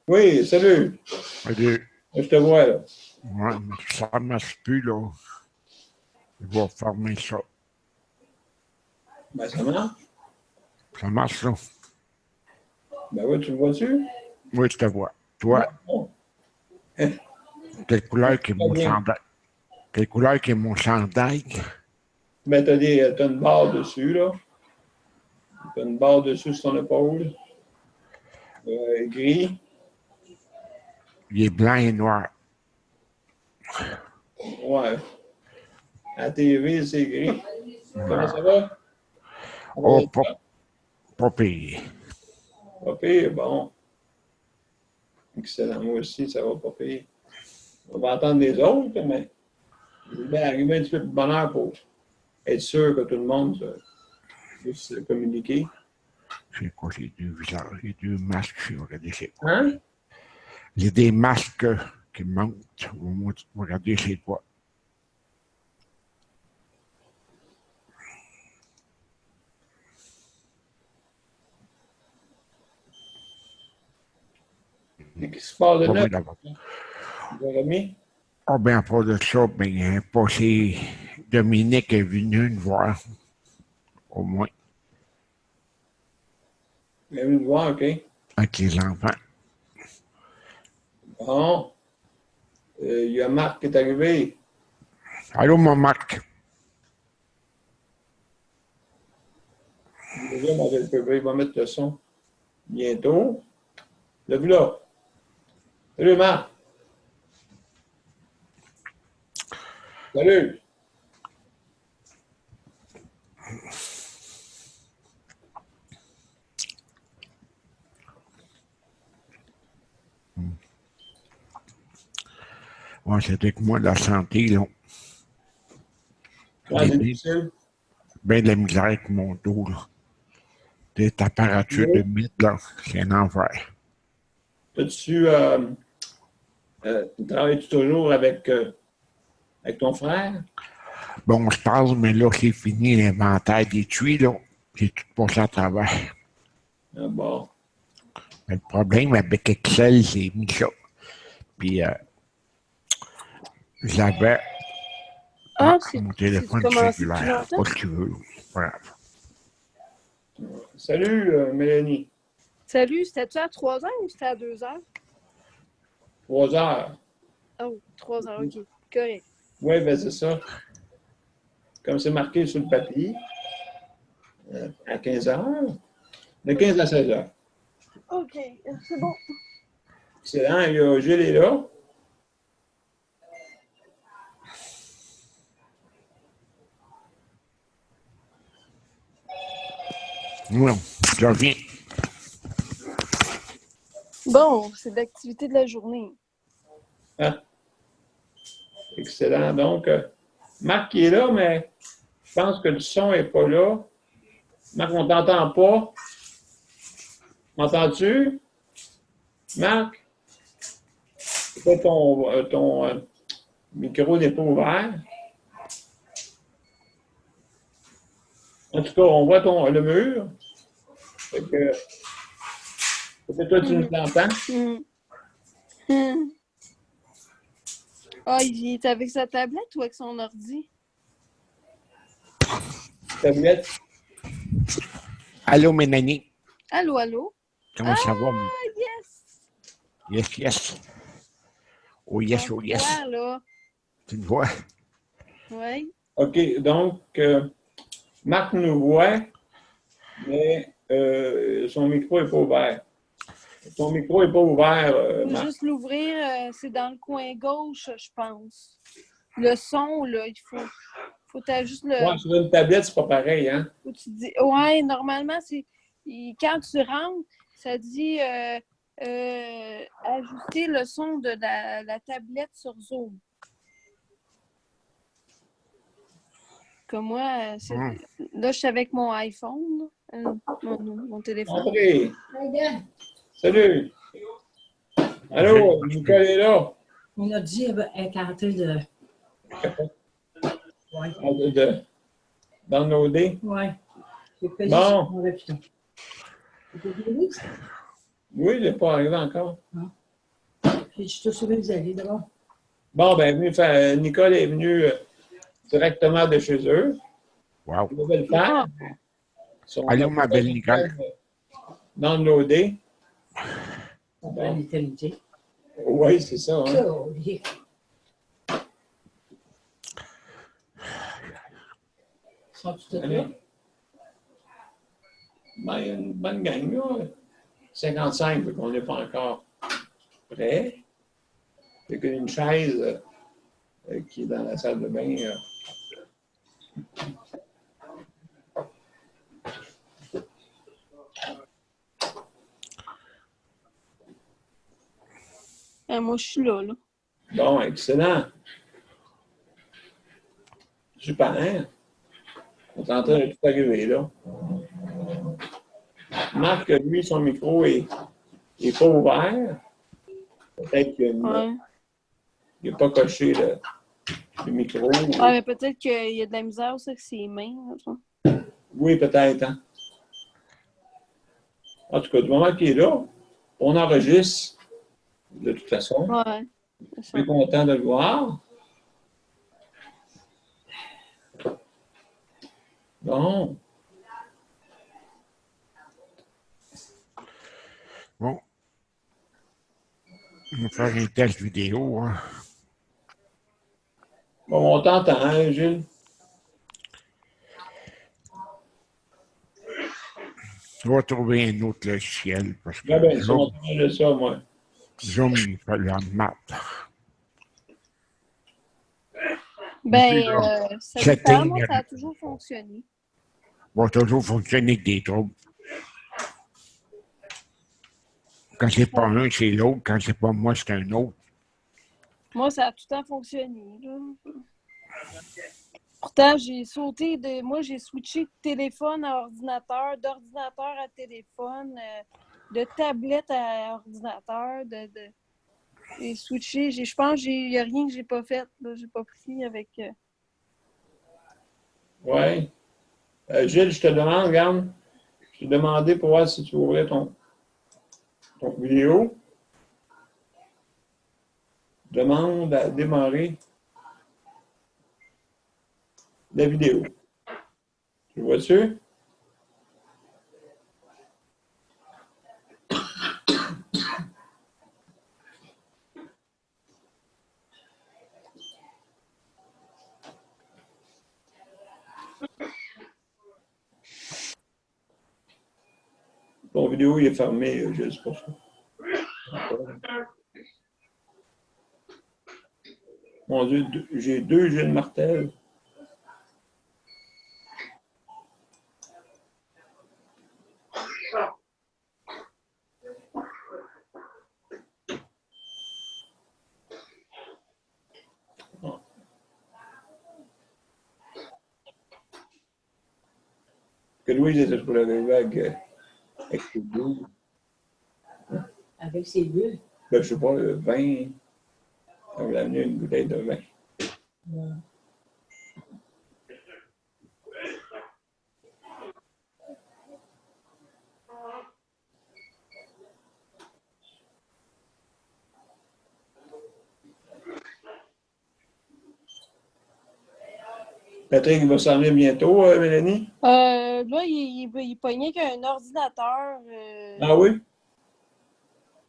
Oui, salut. Salut. Je te vois, là. Ouais, mais ça ne marche plus, là. Je vais fermer ça. Ben, ça marche. Ça marche, là. Ben oui, tu le vois-tu? Oui, je te vois. Toi, Bon. quelle couleur qui est Très mon bien. chandail? Quelle couleur qui est mon chandail? Ben, t'as une barre dessus, là. T'as une barre dessus sur ton épaule. Gris. Il est blanc et noir. Ouais. À la TV, c'est gris. Comment ça Ouais. va? Oh, pas pire. Pas pire, bon. Excellent. Moi aussi, ça va pas pire. On va entendre les autres, mais il va arriver un petit peu de bonheur pour être sûr que tout le monde puisse communiquer. C'est quoi ces deux visages, les deux masques? Je vais regarder c'est quoi. Hein? J'ai des masques qui montent. On va regarder c'est quoi. Qu'est-ce qui se passe de Pas neuf, mal d'avant. Jérémy? Ah, ben, à part de ça, ben, passé, Dominique est venu nous voir, au moins, Bienvenue me voir, OK. avec les enfants. Bon. Il y a Marc qui est arrivé. Allô, mon Marc? Déjà, mon belle bébé, il va mettre le son bientôt. Le voilà. Salut, Marc. Salut. Ouais, c'était que moi, la santé, là. Ouais, J'ai c'est bien, difficile. bien de la misère avec mon dos, là. Des températures de Oui. mythe, là, c'est un enfer. Tu travailles-tu toujours avec ton frère? Bon, on se parle, mais là, c'est fini l'inventaire des tuiles, là. J'ai tout passé à travers. Ah, bon. Mais le problème avec Excel, c'est mis ça. Puis, j'avais Ah, mon c'est téléphone commencé depuis cellulaire. longtemps? Pas ce que tu veux. Voilà. Salut, Mélanie. Salut, c'était-tu à 3 heures ou c'était à 2 heures? 3 heures. Oh, 3 heures, OK. Correct. Oui, ben c'est ça. Comme c'est marqué sur le papier, à 15 heures. De 15 à 16 heures. OK, c'est bon. Excellent. Il y a Gilles est là. Non, je reviens. Bon, c'est l'activité de la journée. Ah, excellent. Donc, Marc qui est là, mais je pense que le son n'est pas là. Marc, on ne t'entend pas. M'entends-tu? Marc? Peut-être ton micro n'est pas ouvert. En tout cas, on voit le mur. Fait que, peut-être toi, tu nous entends. Ah, il est avec sa tablette ou avec son ordi? Tablette. Allô, Mélanie. Allô, allô? Comment ça va? Yes! Yes, yes. Oh, yes, oh, yes. Toi, là. Tu me vois? Oui. OK, donc, Marc nous voit, mais son micro n'est pas ouvert. Ton micro n'est pas ouvert, Faut Marc. juste l'ouvrir, c'est dans le coin gauche, je pense. Le son, là, il faut juste le... Ouais, sur une tablette, c'est pas pareil, hein? Faut que tu dis... Ouais, normalement, c'est... Quand tu rentres, ça dit ajuster le son de la tablette sur Zoom. Comme moi, là, je suis avec mon iPhone, mon téléphone. Entrez. Salut. Allô, Nicole est là. On a dit être en train de. Ouais. Downloader. Oui. Bon. Oui, il n'est pas arrivé encore. Puis je te souviens vous allez d'abord. Bon, ben, Nicole est venue directement de chez eux. Wow. Ils devaient le faire. Allô, ma belle Nicole. Downloadé. Bonne éternité. Oui, c'est ça. Hein? Oui. Sont-tu toutes là? Ben, il y a une bonne gang, là. 55, donc on n'est pas encore prêt. Il y a qu'une chaise qui est dans la salle de bain. Moi, je suis là. Bon, excellent. Super. Hein? On est en train de tout arriver, là. Marc, lui, son micro est pas ouvert. Peut-être qu'il n'a pas coché le micro. Ah, mais peut-être qu'il y a de la misère aussi avec ses mains. Là. Oui, peut-être. Hein? En tout cas, du moment qu'il est là, on enregistre. De toute façon. Ouais. Je suis content de le voir. Bon. Bon. On va faire un test vidéo. Hein. Bon, on t'entend, hein, Gilles? Je vais trouver un autre logiciel parce que Ah ben, ça, on parle de ça, moi. Zoom, il fait la map. Ben, ça dépend. Moi, ça a toujours fonctionné. Va toujours fonctionner avec des troubles. Quand c'est pas un, c'est l'autre. Quand c'est pas moi, c'est un autre. Moi, ça a tout le temps fonctionné. Là. Pourtant, j'ai sauté de. Moi, j'ai switché de téléphone à ordinateur, d'ordinateur à téléphone, de tablette à ordinateur, J'ai switché. Je pense qu'il n'y a rien que j'ai pas fait. J'ai pas pris avec. Oui. Gilles, je te demande, regarde, je t'ai demandé pour voir si tu ouvrais ton vidéo. Demande à démarrer la vidéo. Tu vois-tu? Ton vidéo il est fermé, juste pour ça. Mon Dieu, j'ai deux Gilles Martel. Que Louise était pour la vague avec ses bulles. Avec ses bulles? Ben, je sais pas, le vin. On a amené une bouteille de vin. Ouais. Patrick va s'en venir bientôt, Mélanie? Là, il pognait qu'un ordinateur. Ah oui?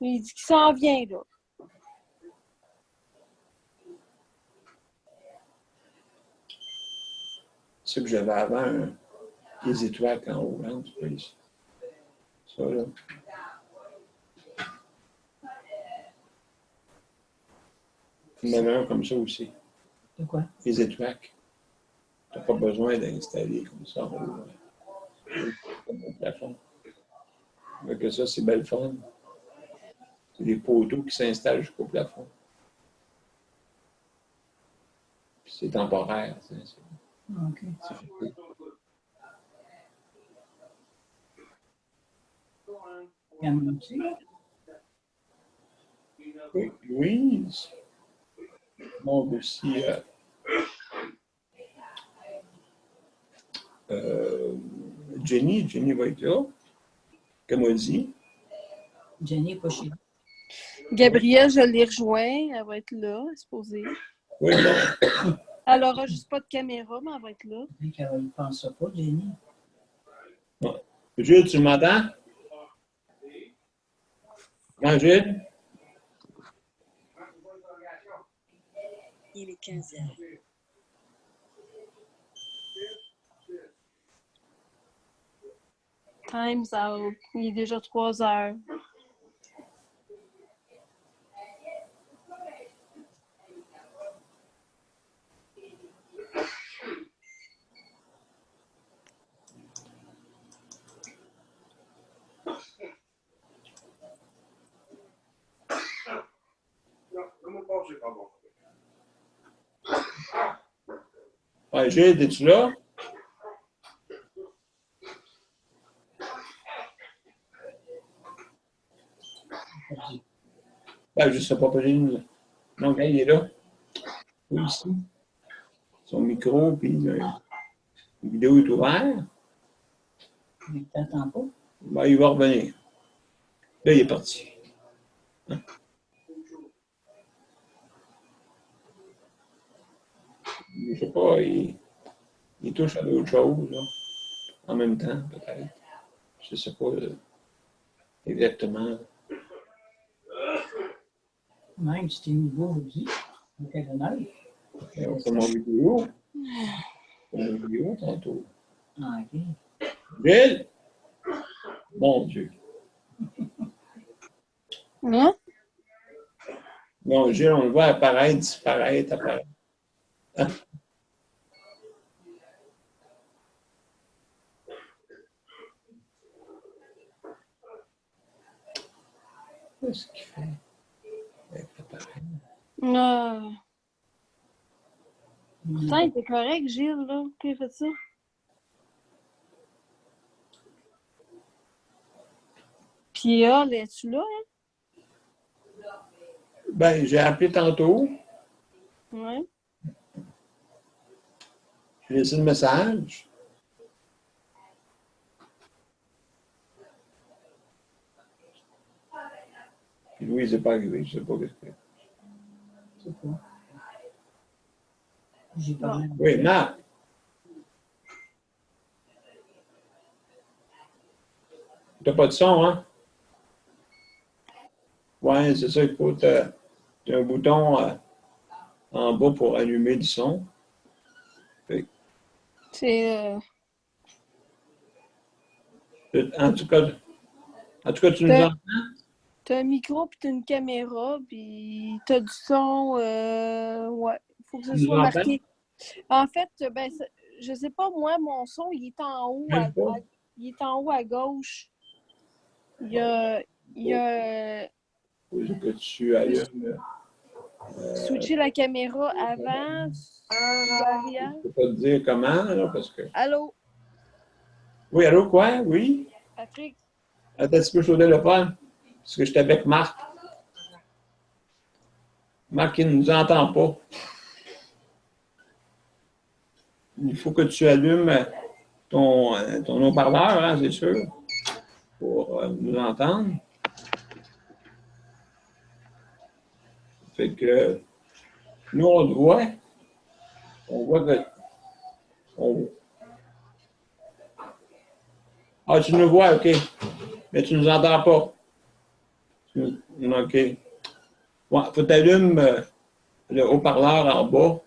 Il dit qu'il s'en vient, là. C'est ce que j'avais avant, les étoiles en haut, hein, tu vois ici. Ça, là. Il y en a un comme ça aussi. De quoi? Les étoiles. Tu n'as pas besoin d'installer comme ça en haut. Comme au plafond. Mais que ça, c'est belle fun. C'est des poteaux qui s'installent jusqu'au plafond. Puis c'est temporaire. OK. Oui, Louise. Donc aussi, Jenny va être là, comme on dit. Jenny n'est pas chez nous. Gabrielle, je l'ai rejoint. Elle va être là, supposée. Oui, bon. Elle aura juste pas de caméra, mais elle va être là. Elle ne pensera pas, Jenny. Jules, tu m'entends? Non, Jules? Il est 15 heures. Time's out. Il est déjà 3 heures. Ouais, Gilles, es-tu là? Ben, je sais pas, Pauline. Non, il est là. Oui, ici. Son micro, puis la vidéo est ouverte. Mais tu t'entends pas? Ben, il va revenir. Là, il est parti. Hein? Je sais pas, il touche à d'autres choses, là, en même temps, peut-être. Je sais pas exactement. Même si t'es nouveau aujourd'hui, donc elle honneur. On fait mon vidéo. On fait mon vidéo tantôt. Ah, ok. Gilles! Mon Dieu. Hein? Non, Gilles, on le voit apparaître, disparaître, apparaître. Hein? Qu'est-ce qu'il fait avec l'appareil? Ah. Putain, il était correct, Gilles, là. Qui a fait ça? Pierre, es-tu là, hein? Ben, j'ai appelé tantôt. Ouais. J'ai laissé le message. Puis lui, il n'est pas arrivé. Je ne sais pas ce que c'est. C'est quoi? J'ai parlé. Oui, Marc. Tu n'as pas de son, hein? Oui, c'est ça. Il faut. Tu as un bouton en bas pour allumer du son. C'est. En tout cas, tu nous entends? T'as un micro, puis t'as une caméra, puis t'as du son. Ouais. Faut que ce Tu nous soit entends? marqué. En fait, ben, je sais pas, moi, mon son, il est en haut Même pas. il est en haut à gauche. Il y a. Faut que tu allumes. Switcher la caméra avant ou arrière. Je ne peux pas te dire comment, là, parce que. Allô, Oui, allô, quoi? Oui? Patrick? Attends un petit peu, je suis au téléphone. Parce que j'étais avec Marc. Marc, il ne nous entend pas. Il faut que tu allumes ton haut-parleur, hein, c'est sûr, pour nous entendre. Fait que nous, on le voit. On voit que. Ah, tu nous vois, OK. Mais tu ne nous entends pas. OK. Ouais, faut que tu allumes le haut-parleur en bas.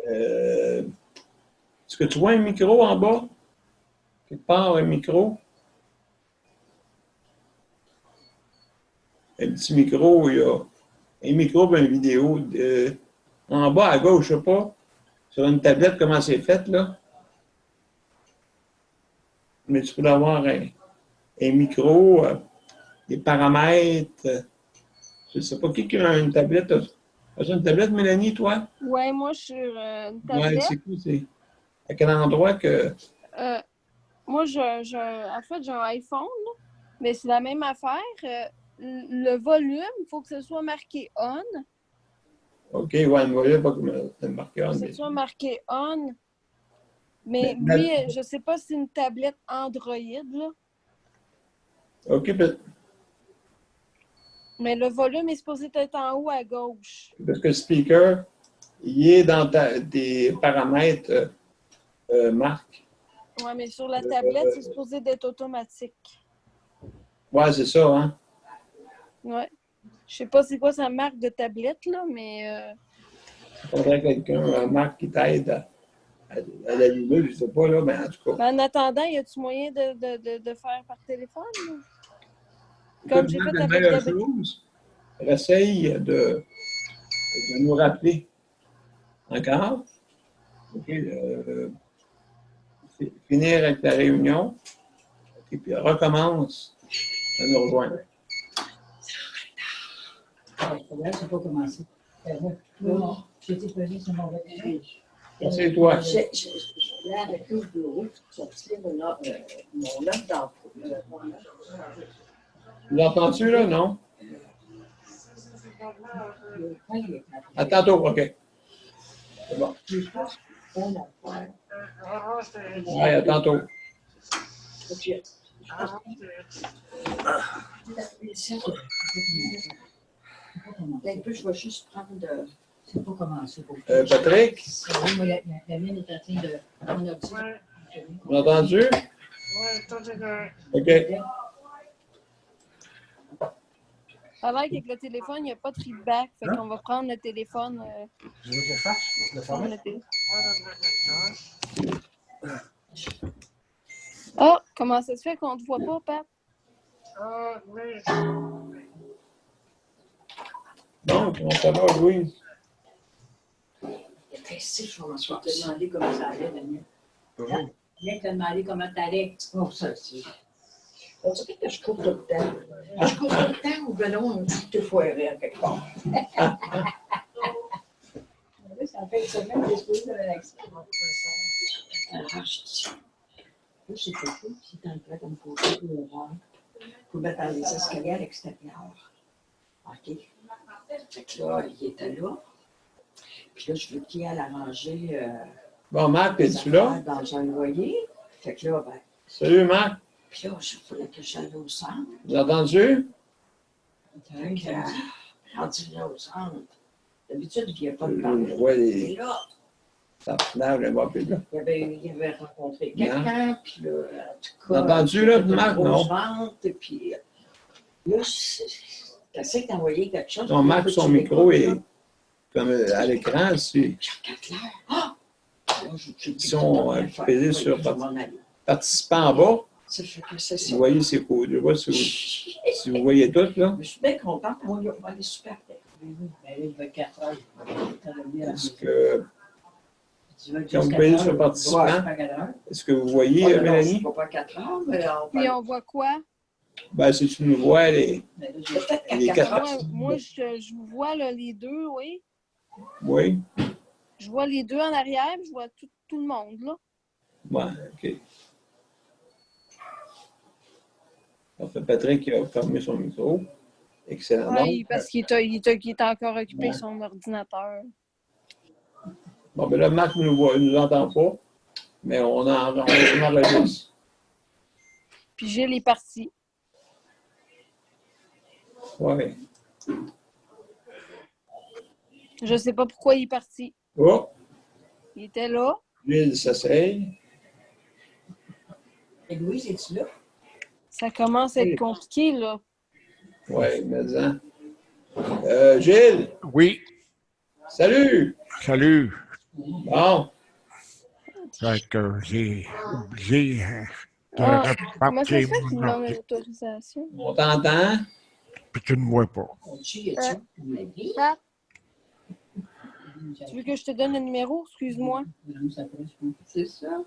Est-ce que tu vois un micro en bas? Quelque part, un micro? Un petit micro, il y a un micro et une vidéo. En bas à gauche, je ne sais pas, sur une tablette, comment c'est fait, là. Mais tu peux avoir un micro, des paramètres. Je ne sais pas qui a une tablette. As-tu une tablette, Mélanie, toi? Ouais, moi, je suis sur une Oui, tablette. c'est cool. C'est à quel endroit que. Moi, en fait, j'ai un iPhone, là, mais c'est la même affaire. Le volume, il faut que ce soit marqué on. OK, ouais, moi, là, pas comme c'est marqué. Que ce soit marqué on. Mais lui, je ne sais pas si c'est une tablette Android, là. OK, Mais le volume est supposé être en haut à gauche. Parce que le speaker, il est dans tes paramètres, Marc. Oui, mais sur la tablette, c'est supposé d'être automatique. Ouais, c'est ça, hein? Ouais. Je sais pas c'est quoi sa marque de tablette, là, mais... Il faudrait quelqu'un, Marc, qui t'aide à l'allumer, je sais pas, là, mais en tout cas. Mais en attendant, y a-tu moyen de faire par téléphone? Là? Comme Comme j'ai fait la avec meilleure Gabriel. chose, essaye de nous rappeler encore. OK, finir avec la réunion, et puis recommence à nous rejoindre. Là, c'est pas commencé. Non, j'étais posé sur mon vélo. C'est toi. Là, avec le bureau, sortir mon offre d'emploi. Vous l'entends-tu, là, non? À tantôt, OK. C'est bon. Oui, à tantôt. Un peu, je vais juste prendre de... C'est pas commencé. Patrick, Oui, moi, la mienne est en train de... On a dit. vous l'avez entendu? OK. Ça a l'air qu'avec le téléphone, il n'y a pas de feedback. Fait qu'on va prendre le téléphone. Je veux que je fasse le prendre format. le Ah, comment ça se fait qu'on ne te voit pas, Pat? Bon, comment ça va, Louise? Si je vais m'asseoir, te demander comment ça allait, Daniel. Viens te demander comment t'allais. Oh, ça, c'est... On dirait que je cours tout le temps. Je cours tout le temps ou venons tout foiré à quelque part. Ça fait une semaine que je suis de relaxer. Alors, je dis... Là, c'est cool. C'est un peu comme pour le rang. Il faut mettre dans les escaliers à l'extérieur. OK. Fait que là, il était là. Puis là, je veux qu'il aille arranger Bon, Marc, es-tu là? dans un loyer. Fait que là, ben... Salut, Marc. Puis là, il fallait que j'aille au centre. Vous avez entendu? Fait que, rendu là au centre. D'habitude, il n'y a pas de Je parler. vois Et les... là, Ça finale, je vois plus là. il avait rencontré quelqu'un, puis là, en tout Vous avez entendu, là, Marc, non? Vente, puis là, t'essaies d'envoyer quelque chose. Non, Marc, son micro est comme à l'écran. Si on pesait sur participant en bas, vous voyez ses codes. Je vois si vous voyez tout, là. Je suis bien contente. On va aller super bien. Il va 4 heures. Est-ce que, quand vous payez sur participant, est-ce que vous voyez, Je Mélanie? ne vais pas à 4 heures, mais Puis on voit quoi? Ben, si tu nous vois, les peut-être qu'à les 4 quatre heures. Moi je vous vois là, les deux, oui. Oui? Je vois les deux en arrière, puis je vois tout le monde, là. Ouais, OK. Enfin, Patrick a fermé son micro. Excellent. Oui, Donc, parce qu'il est encore occupé Ouais. son ordinateur. bon, ben là, Marc ne nous entend pas, mais on enregistre. Puis Gilles est parti. Oui. Je sais pas pourquoi il est parti. Oh, Il était là. Gilles s'essaye. Et Louise, es-tu là? Ça commence à être compliqué, là. Oui, mais Gilles, Oui, salut! salut. Bon, Fait que j'ai oublié de Ah, comment ça se repartir fait qu'il mon demande ordi. l'autorisation? on t'entend. Puis tu ne me vois pas. Tu es-tu? Oui. Pat, tu veux que je te donne le numéro? Excuse-moi. C'est ça.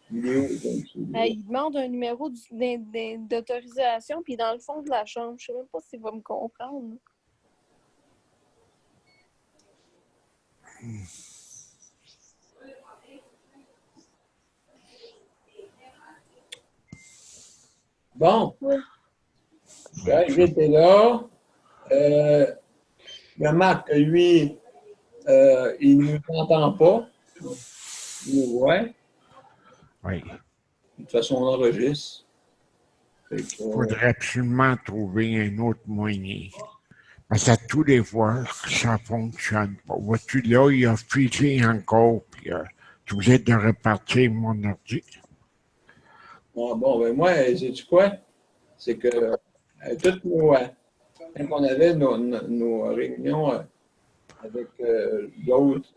Vidéo, donc, Il demande un numéro d'autorisation, puis dans le fond de la chambre. Je sais même pas s'il va me comprendre. Bon, Oui. j'étais là. Le Marc, lui, il ne nous entend pas. Il nous voit. Oui. De toute façon, on enregistre. Fait que, Il faudrait absolument trouver un autre moyen. Parce qu'à tous les fois, ça fonctionne pas. Vois-tu, là, il a figé encore, puis je suis obligé de repartir mon ordi. bon, ben moi, sais-tu quoi? C'est que toutes quand on avait nos réunions avec d'autres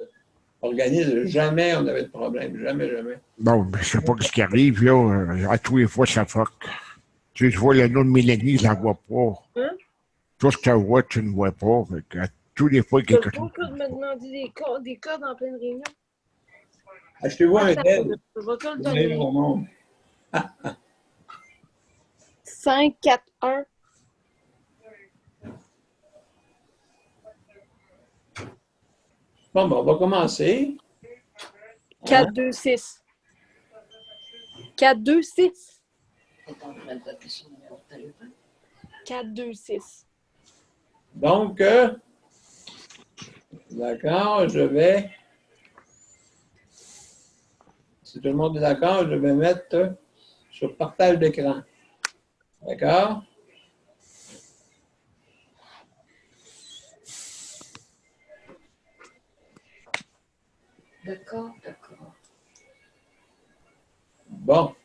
organismes, jamais on avait de problème. Jamais, jamais. Bon, mais je sais pas ce qui arrive, là. À tous les fois, ça fuck. Tu vois le nom de Mélanie, je la vois pas. Hein? Tout ce que tu vois, tu ne vois pas. Fait que, à tous les fois, Tu as quelque chose. beaucoup de me demander des codes en pleine réunion. Achetez-vous un Attends, aide. je vais te le Vous donner. allez au monde. 5, 4, 1. Bon, ben, on va commencer. 4, 2, 6. 4, 2, 6. T'es en train de taper son numéro de téléphone. 4, 2, 6. Donc, d'accord, je vais, si tout le monde est d'accord, je vais mettre sur partage d'écran. D'accord? D'accord, d'accord. Bon,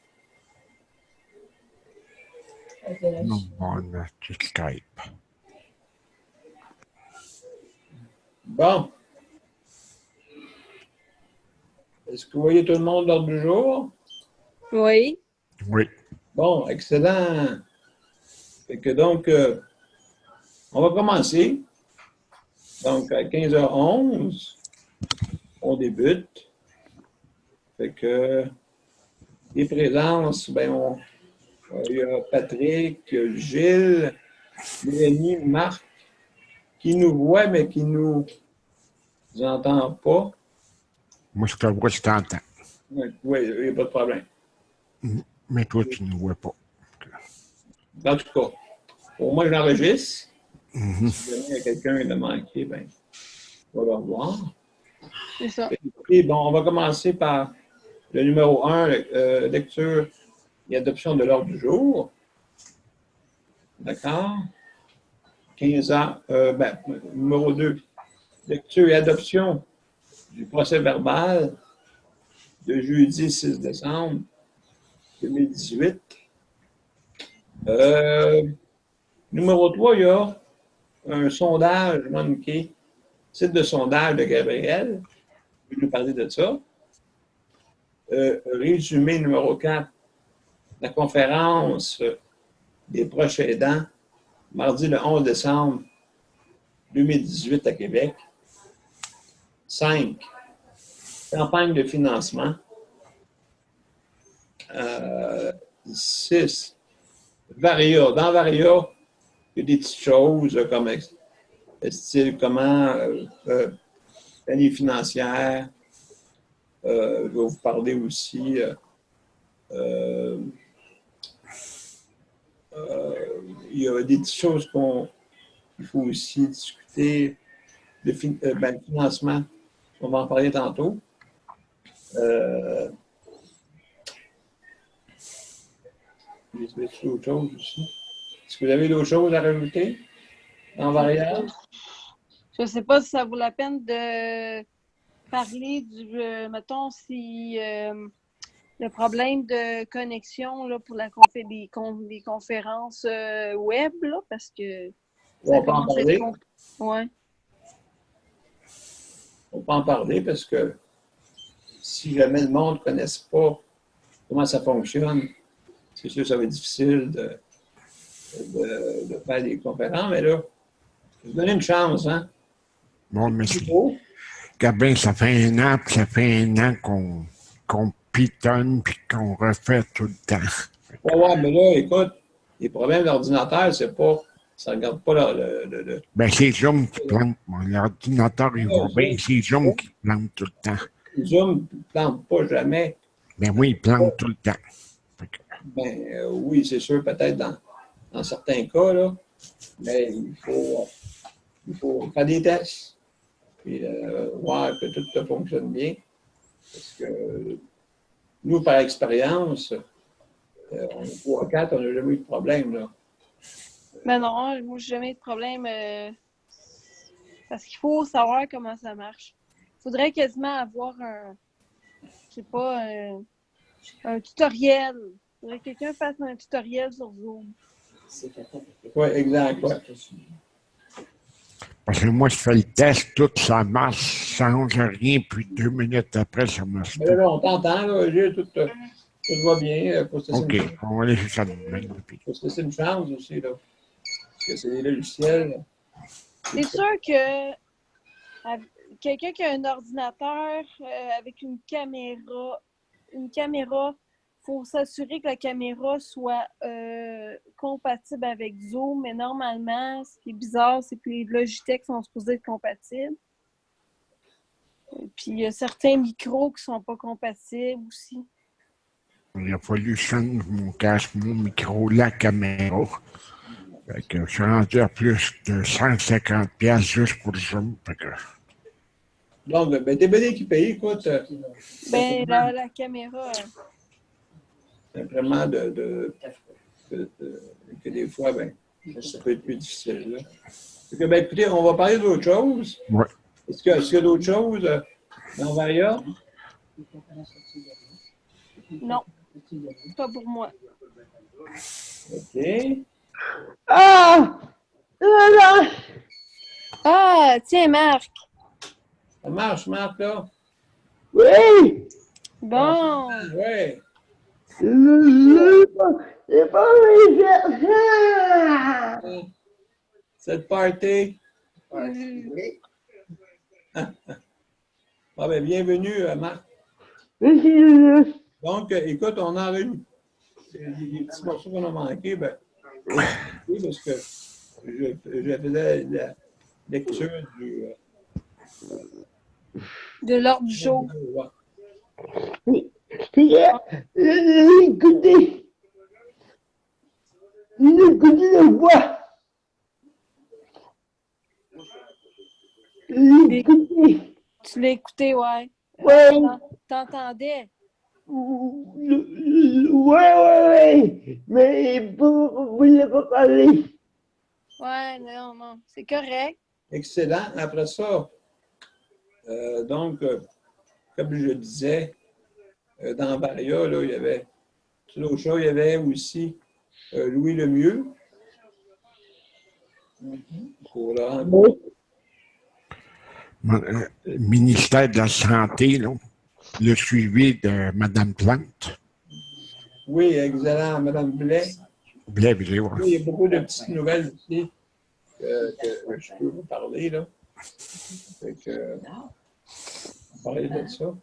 Non, on a du Skype. bon. Est-ce que vous voyez tout le monde lors du jour? Oui. Oui. Bon, excellent. Fait que donc, on va commencer. Donc, à 15h11, on débute. Fait que les présences, ben, il y a Patrick, Gilles, Mélanie, Marc, qui nous voit, mais qui nous entend pas. Moi, je te vois, je t'entends. Oui, il n'y a pas de problème. Mais toi, tu ne vois pas. En tout cas, pour moi, je l'enregistre. Mhm. Si jamais il y a quelqu'un de manqué, ben, on va le revoir. C'est ça. Et bon, on va commencer par le numéro 1, lecture et adoption de l'ordre du jour. D'accord? 15 ans. Numéro 2, lecture et adoption du procès verbal de jeudi 6 décembre 2018. Numéro 3, il y a un sondage manqué, site de sondage de Gabriel. Je vais nous parler de ça. Résumé numéro 4, la conférence des proches aidants, mardi le 11 décembre 2018 à Québec. 5, campagne de financement. 6, Varia. Dans Varia, il y a des petites choses comme style comment l'année financière. Je vais vous parler aussi il y a des petites choses qu'il faut aussi discuter. Le financement, on va en parler tantôt. J'ai autre chose aussi. Est-ce que vous avez d'autres choses à rajouter dans Variable? Je ne sais pas si ça vaut la peine de parler du, mettons, si le problème de connexion là, pour les conférences web, là, parce que On va en parler. Ouais. On peut en parler parce que si jamais le monde ne connaisse pas comment ça fonctionne, c'est sûr que ça va être difficile de faire des conférences, mais là, je vais vous donner une chance, hein? Bon, mais Oh, Gabin, ça fait un an qu'on pitonne puis qu'on refait tout le temps. ouais, mais là, écoute, les problèmes d'ordinateur, c'est pas. Ça ne regarde pas le. Ben, c'est Zoom qui plante. L'ordinateur, il va bien. C'est Zoom qui plante tout le temps. Zoom ne plante pas jamais. Ben oui, il plante tout le temps. Ben oui, c'est sûr, peut-être dans certains cas, là, mais il faut faire des tests. Puis voir que tout fonctionne bien. Parce que nous, par expérience, On est 3-4, on n'a jamais eu de problème, là. Mais non, moi, j'ai jamais eu de problème. Parce qu'il faut savoir comment ça marche. Il faudrait quasiment avoir je sais pas, un tutoriel. Il faudrait que quelqu'un fasse un tutoriel sur Zoom. Oui, exact. Ouais. Parce que moi, je fais le test, tout ça marche, ça change rien, puis 2 minutes après, ça marche Mais plus. là, on t'entend, là, Gilles, tout va bien. Faut se laisser OK, une chance. on va laisser ça de même. Puis. Faut se laisser une chance aussi, là. Parce que c'est des logiciels. C'est sûr que quelqu'un qui a un ordinateur avec une caméra, il faut s'assurer que la caméra soit compatible avec Zoom, mais normalement, ce qui est bizarre, c'est que les Logitech sont supposés être compatibles. Puis il y a certains micros qui ne sont pas compatibles aussi. Il a fallu changer mon casque, mon micro, la caméra. Fait que je suis rendu à plus de 150$ juste pour le Zoom. Fait que... Donc, ben, t'es bien équipé, écoute. Ben, la caméra. Simplement que des fois, ben, ça peut être plus difficile. Là. Que, ben, écoutez, on va parler d'autre chose. Ouais. Est-ce qu'il y a d'autres choses dans Varia? Non, pas pour moi. OK. Ah! Là, Ah, tiens, Marc. Ça marche, Marc, là? oui! Bon. Oui. C'est pas ça! Cette party. Ah, ben, bienvenue, Marc. Donc, écoute, on a eu des petits morceaux qu'on a manqués. Ben, parce que je faisais la lecture De l'ordre du jour. Écoutez la voix. Écoutez. Tu l'as écouté, ouais. Ouais. T'entendais? Ouais. Mais vous ne l'avez pas parlé. Ouais, non. C'est correct. Excellent. Après ça, donc, comme je disais, dans Varia, là, il y avait, sur l'autre chose, il y avait aussi Louis Lemieux. Pour le ministère de la Santé, là, le suivi de Mme Plante. Oui, excellent, Mme Blais. Blais, ouais. Oui, il y a beaucoup de petites nouvelles aussi que je peux vous parler. Là. Fait que, on va parler de ça.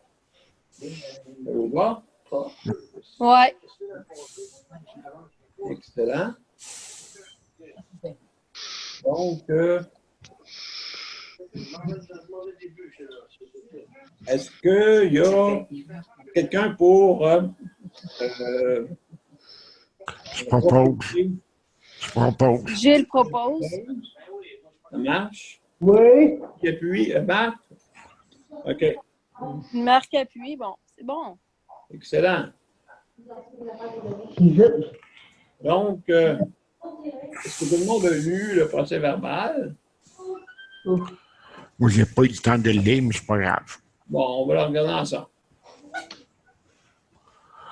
Ça vous va? Ouais. Excellent. Donc, est-ce qu'il y a quelqu'un pour Je propose. Gilles propose. Ça marche? Oui. Qui appuie? Marc? OK. Marc appuie. Bon, c'est bon. Excellent. Donc, est-ce que tout le monde a lu le procès verbal? Moi, j'ai pas eu le temps de le lire, mais c'est pas grave. Bon, on va le regarder ensemble.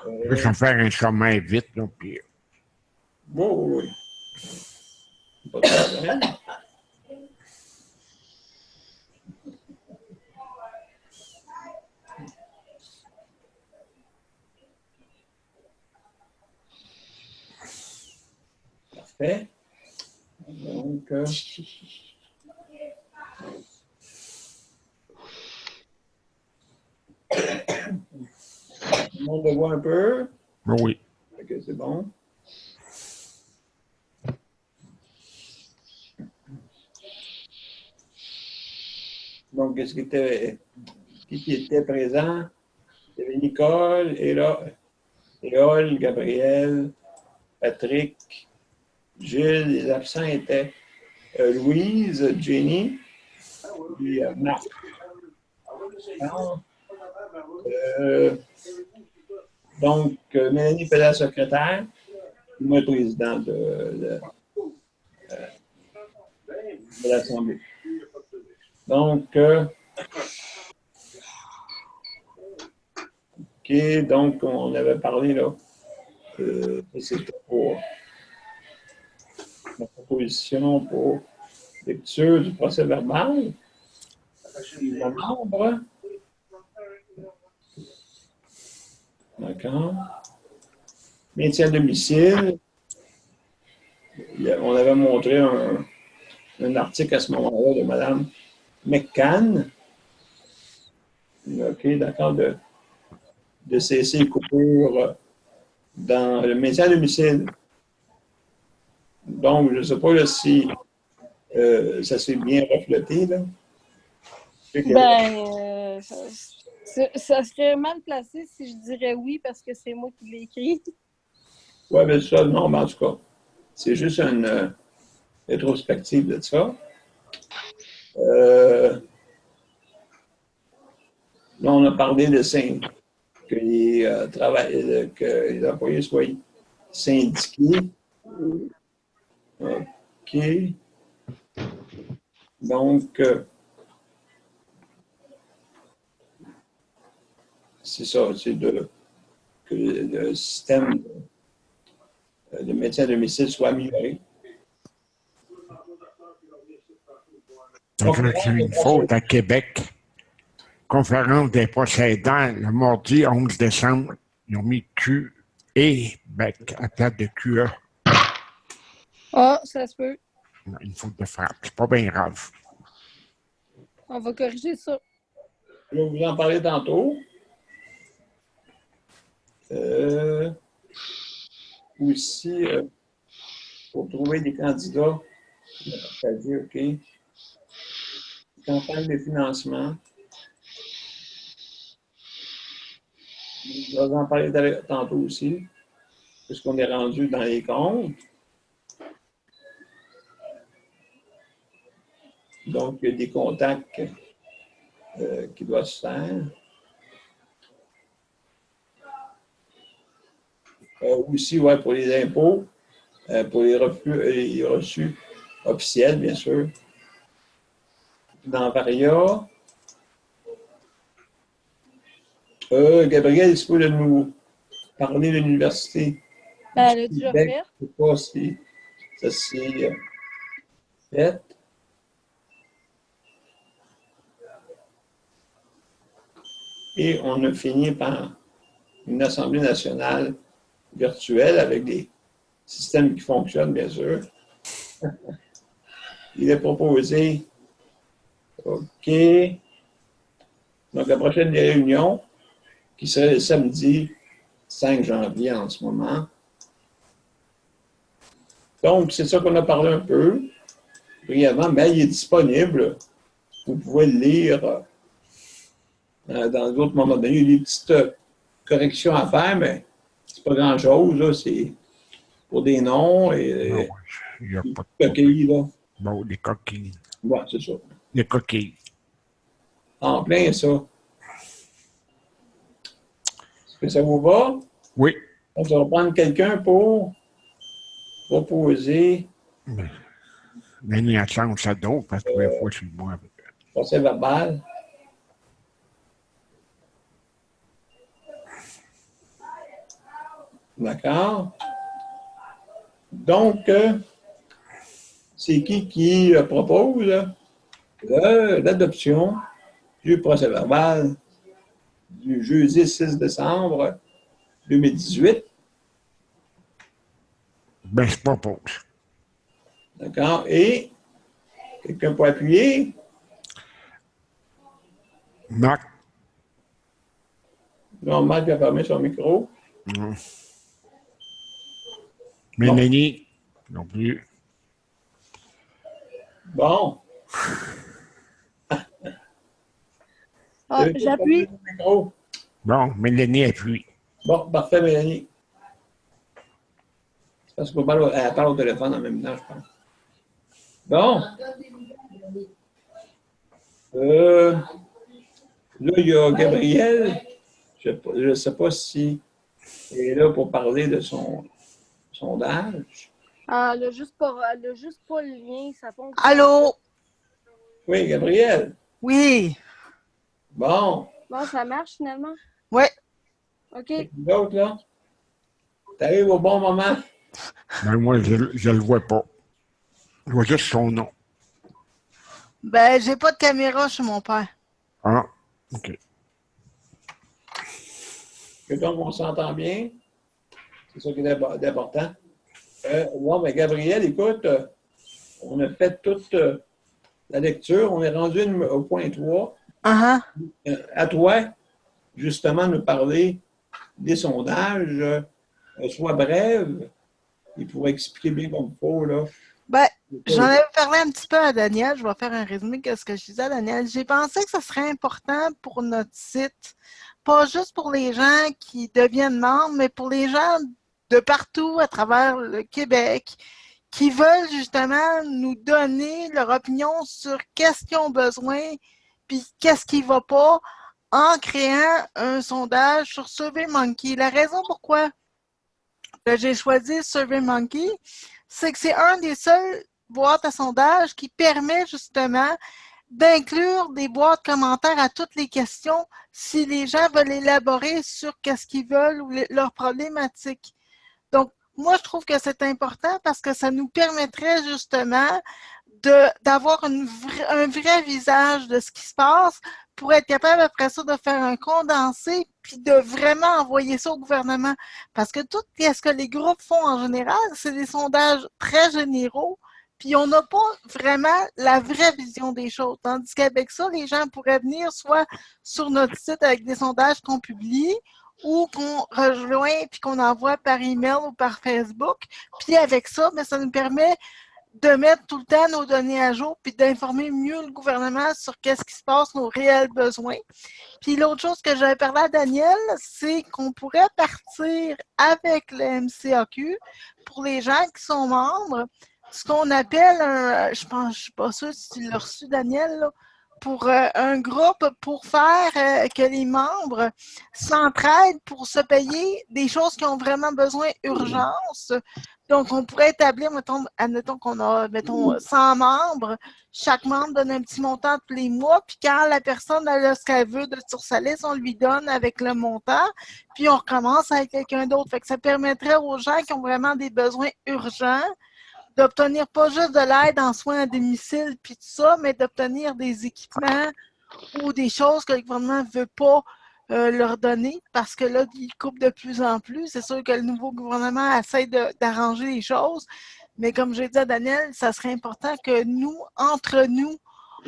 Je vais faire un sommaire vite, là, puis... Oui. Pas de problème. Parfait. Donc, tout le monde le voit un peu? Oui. OK, c'est bon. Donc, qu'est-ce qui était présent? Il y avait Nicole, Éole, Gabriel, Patrick, Gilles. Les absents étaient Louise, Jenny, puis Marc. Donc, Mélanie fait la secrétaire, moi le président de l'Assemblée. Donc, OK, donc on avait parlé là. C'était pour la proposition pour lecture du procès verbal. Les membres. D'accord. Maintien à domicile. On avait montré un article à ce moment-là de Mme McCann. OK, d'accord, de cesser les coupures dans le maintien à domicile. Donc, je ne sais pas là, si ça s'est bien reflété. Là. Ben, ça serait mal placé si je dirais oui parce que c'est moi qui l'ai écrit. Oui, mais ça, non, mais en tout cas, c'est juste une rétrospective de ça. Là, on a parlé de que les employés soient syndiqués. OK. Donc, c'est ça, c'est que le système de maintien à domicile soit amélioré. C'est une faute à Québec. Conférence des possédants le mardi 11 décembre. Ils ont mis Q et BEC à place de QE. Ah, ça se peut. Une faute de frappe. C'est pas bien grave. On va corriger ça. Je vais vous en parler tantôt. Aussi, pour trouver des candidats, on a partagé, OK. Campagne de financement. Je vais vous en parler tantôt aussi, puisqu'on est rendu dans les comptes. Donc, il y a des contacts qui doivent se faire. Aussi, ouais, pour les impôts, pour les reçus officiels, bien sûr. Dans Varia, Gabriel, est-ce que vous voulez nous parler de l'université? Elle a déjà fait. Je ne sais pas si ça s'est fait. Et on a fini par une Assemblée nationale virtuelle avec des systèmes qui fonctionnent, bien sûr. Il est proposé, OK, donc la prochaine réunion, qui serait le samedi 5 janvier en ce moment. Donc, c'est ça qu'on a parlé un peu, brièvement, mais il est disponible. Vous pouvez le lire dans d'autres moments donnés. Il y a des petites corrections à faire, mais c'est pas grand-chose. C'est pour des noms et Il n'y a pas des coquilles. Là. Bon, des coquilles. Ouais, c'est ça. Des coquilles. En plein, ça. Est-ce que ça vous va? Oui. On va prendre quelqu'un pour proposer. Mais il y a chance à d'autres parce que des fois, je suis moi. Procès verbal. D'accord. Donc, c'est qui propose l'adoption du procès verbal du jeudi 6 décembre 2018. Ben, je propose. D'accord. Et quelqu'un peut appuyer? Marc? Non, Marc a fermé son micro. Non. Mélanie? Non plus. Bon. Ah, j'appuie. Bon, Mélanie appuie. Bon, parfait, Mélanie. C'est parce qu'elle parle au téléphone en même temps, je pense. Bon. Là, il y a Gabriel. Je ne sais pas si est là pour parler de son sondage. Ah, elle a juste pas le lien, ça fonctionne. Allô? Oui, Gabriel. Oui. Bon. Bon, ça marche finalement? Ouais. OK. Nous autres, là, t'arrives au bon moment. Ben, moi, je le vois pas. Je vois juste son nom. Ben, j'ai pas de caméra chez mon père. Ah, OK. Que donc, on s'entend bien. C'est ça qui est d'important. Ouais, mais Gabriel, écoute, on a fait toute la lecture. On est rendu au point 3. Uh-huh. À toi, justement, nous parler des sondages. Sois brève. Il pourrait expliquer bien comme il faut, là. Ben, j'en avais parlé un petit peu à Daniel. Je vais faire un résumé de ce que je disais à Daniel. J'ai pensé que ce serait important pour notre site, pas juste pour les gens qui deviennent membres, mais pour les gens de partout à travers le Québec qui veulent justement nous donner leur opinion sur qu'est-ce qu'ils ont besoin puis qu'est-ce qui ne va pas en créant un sondage sur SurveyMonkey. La raison pourquoi j'ai choisi SurveyMonkey, c'est que c'est un des seuls boîtes à sondage qui permet justement d'inclure des boîtes commentaires à toutes les questions si les gens veulent élaborer sur qu'est-ce qu'ils veulent ou leurs problématiques. Donc, moi, je trouve que c'est important parce que ça nous permettrait justement d'avoir un vrai visage de ce qui se passe pour être capable après ça de faire un condensé puis de vraiment envoyer ça au gouvernement. Parce que tout ce que les groupes font en général, c'est des sondages très généraux puis on n'a pas vraiment la vraie vision des choses. Tandis qu'avec ça, les gens pourraient venir soit sur notre site avec des sondages qu'on publie ou qu'on rejoint puis qu'on envoie par email ou par Facebook. Puis avec ça, bien, ça nous permet de mettre tout le temps nos données à jour puis d'informer mieux le gouvernement sur qu'est-ce qui se passe, nos réels besoins. Puis l'autre chose que j'avais parlé à Daniel, c'est qu'on pourrait partir avec le MCAQ pour les gens qui sont membres, ce qu'on appelle un, je suis pas sûre si tu l'as reçu, Daniel, là, pour un groupe pour faire que les membres s'entraident pour se payer des choses qui ont vraiment besoin d'urgence. Donc, on pourrait établir, admettons qu'on a, 100 membres. Chaque membre donne un petit montant tous les mois. Puis quand la personne a ce qu'elle veut de sur sa liste, on lui donne avec le montant. Puis on recommence avec quelqu'un d'autre. Fait que ça permettrait aux gens qui ont vraiment des besoins urgents d'obtenir pas juste de l'aide en soins à domicile puis tout ça, mais d'obtenir des équipements ou des choses que le gouvernement ne veut pas leur donner parce que là, ils coupent de plus en plus. C'est sûr que le nouveau gouvernement essaie d'arranger les choses, mais comme j'ai dit à Daniel, ça serait important que nous, entre nous,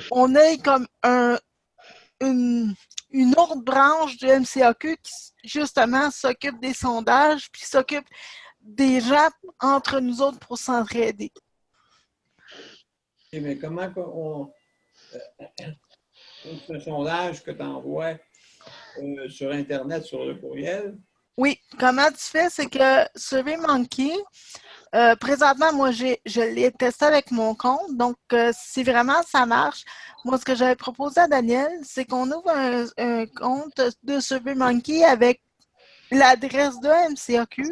on ait comme une autre branche du MCAQ qui, justement, s'occupe des sondages puis s'occupe des gens entre nous autres pour s'entraider. Mais comment ce sondage que tu envoies sur Internet, sur le courriel? Oui, comment tu fais, c'est que SurveyMonkey, présentement, moi, je l'ai testé avec mon compte, donc si vraiment ça marche, moi, ce que j'avais proposé à Daniel, c'est qu'on ouvre un compte de SurveyMonkey avec l'adresse de MCAQ.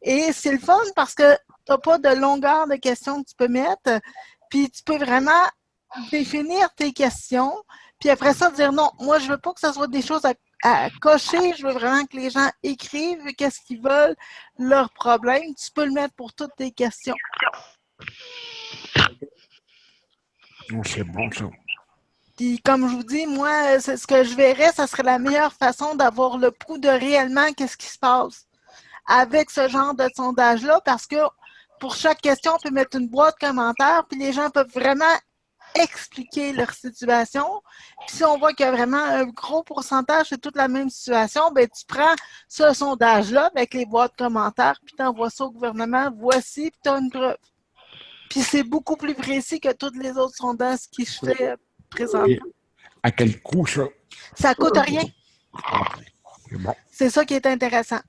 Et c'est le fun parce que tu n'as pas de longueur de questions que tu peux mettre. Puis tu peux vraiment définir tes questions. Puis après ça, dire non, moi, je ne veux pas que ce soit des choses à cocher. Je veux vraiment que les gens écrivent qu'est-ce qu'ils veulent, leurs problèmes. Tu peux le mettre pour toutes tes questions. Oh, c'est bon, ça. Puis comme je vous dis, moi, c'est ce que je verrais, ça serait la meilleure façon d'avoir le pouls de réellement qu'est-ce qui se passe avec ce genre de sondage-là, parce que pour chaque question, on peut mettre une boîte commentaire, puis les gens peuvent vraiment expliquer leur situation. Puis si on voit qu'il y a vraiment un gros pourcentage de toute la même situation, bien, tu prends ce sondage-là avec les boîtes commentaires, puis tu envoies ça au gouvernement, voici, puis tu as une preuve. Puis c'est beaucoup plus précis que tous les autres sondages qui se fait présentement. Et à quel coût, ça? Ça ne coûte rien. C'est bon. C'est ça qui est intéressant.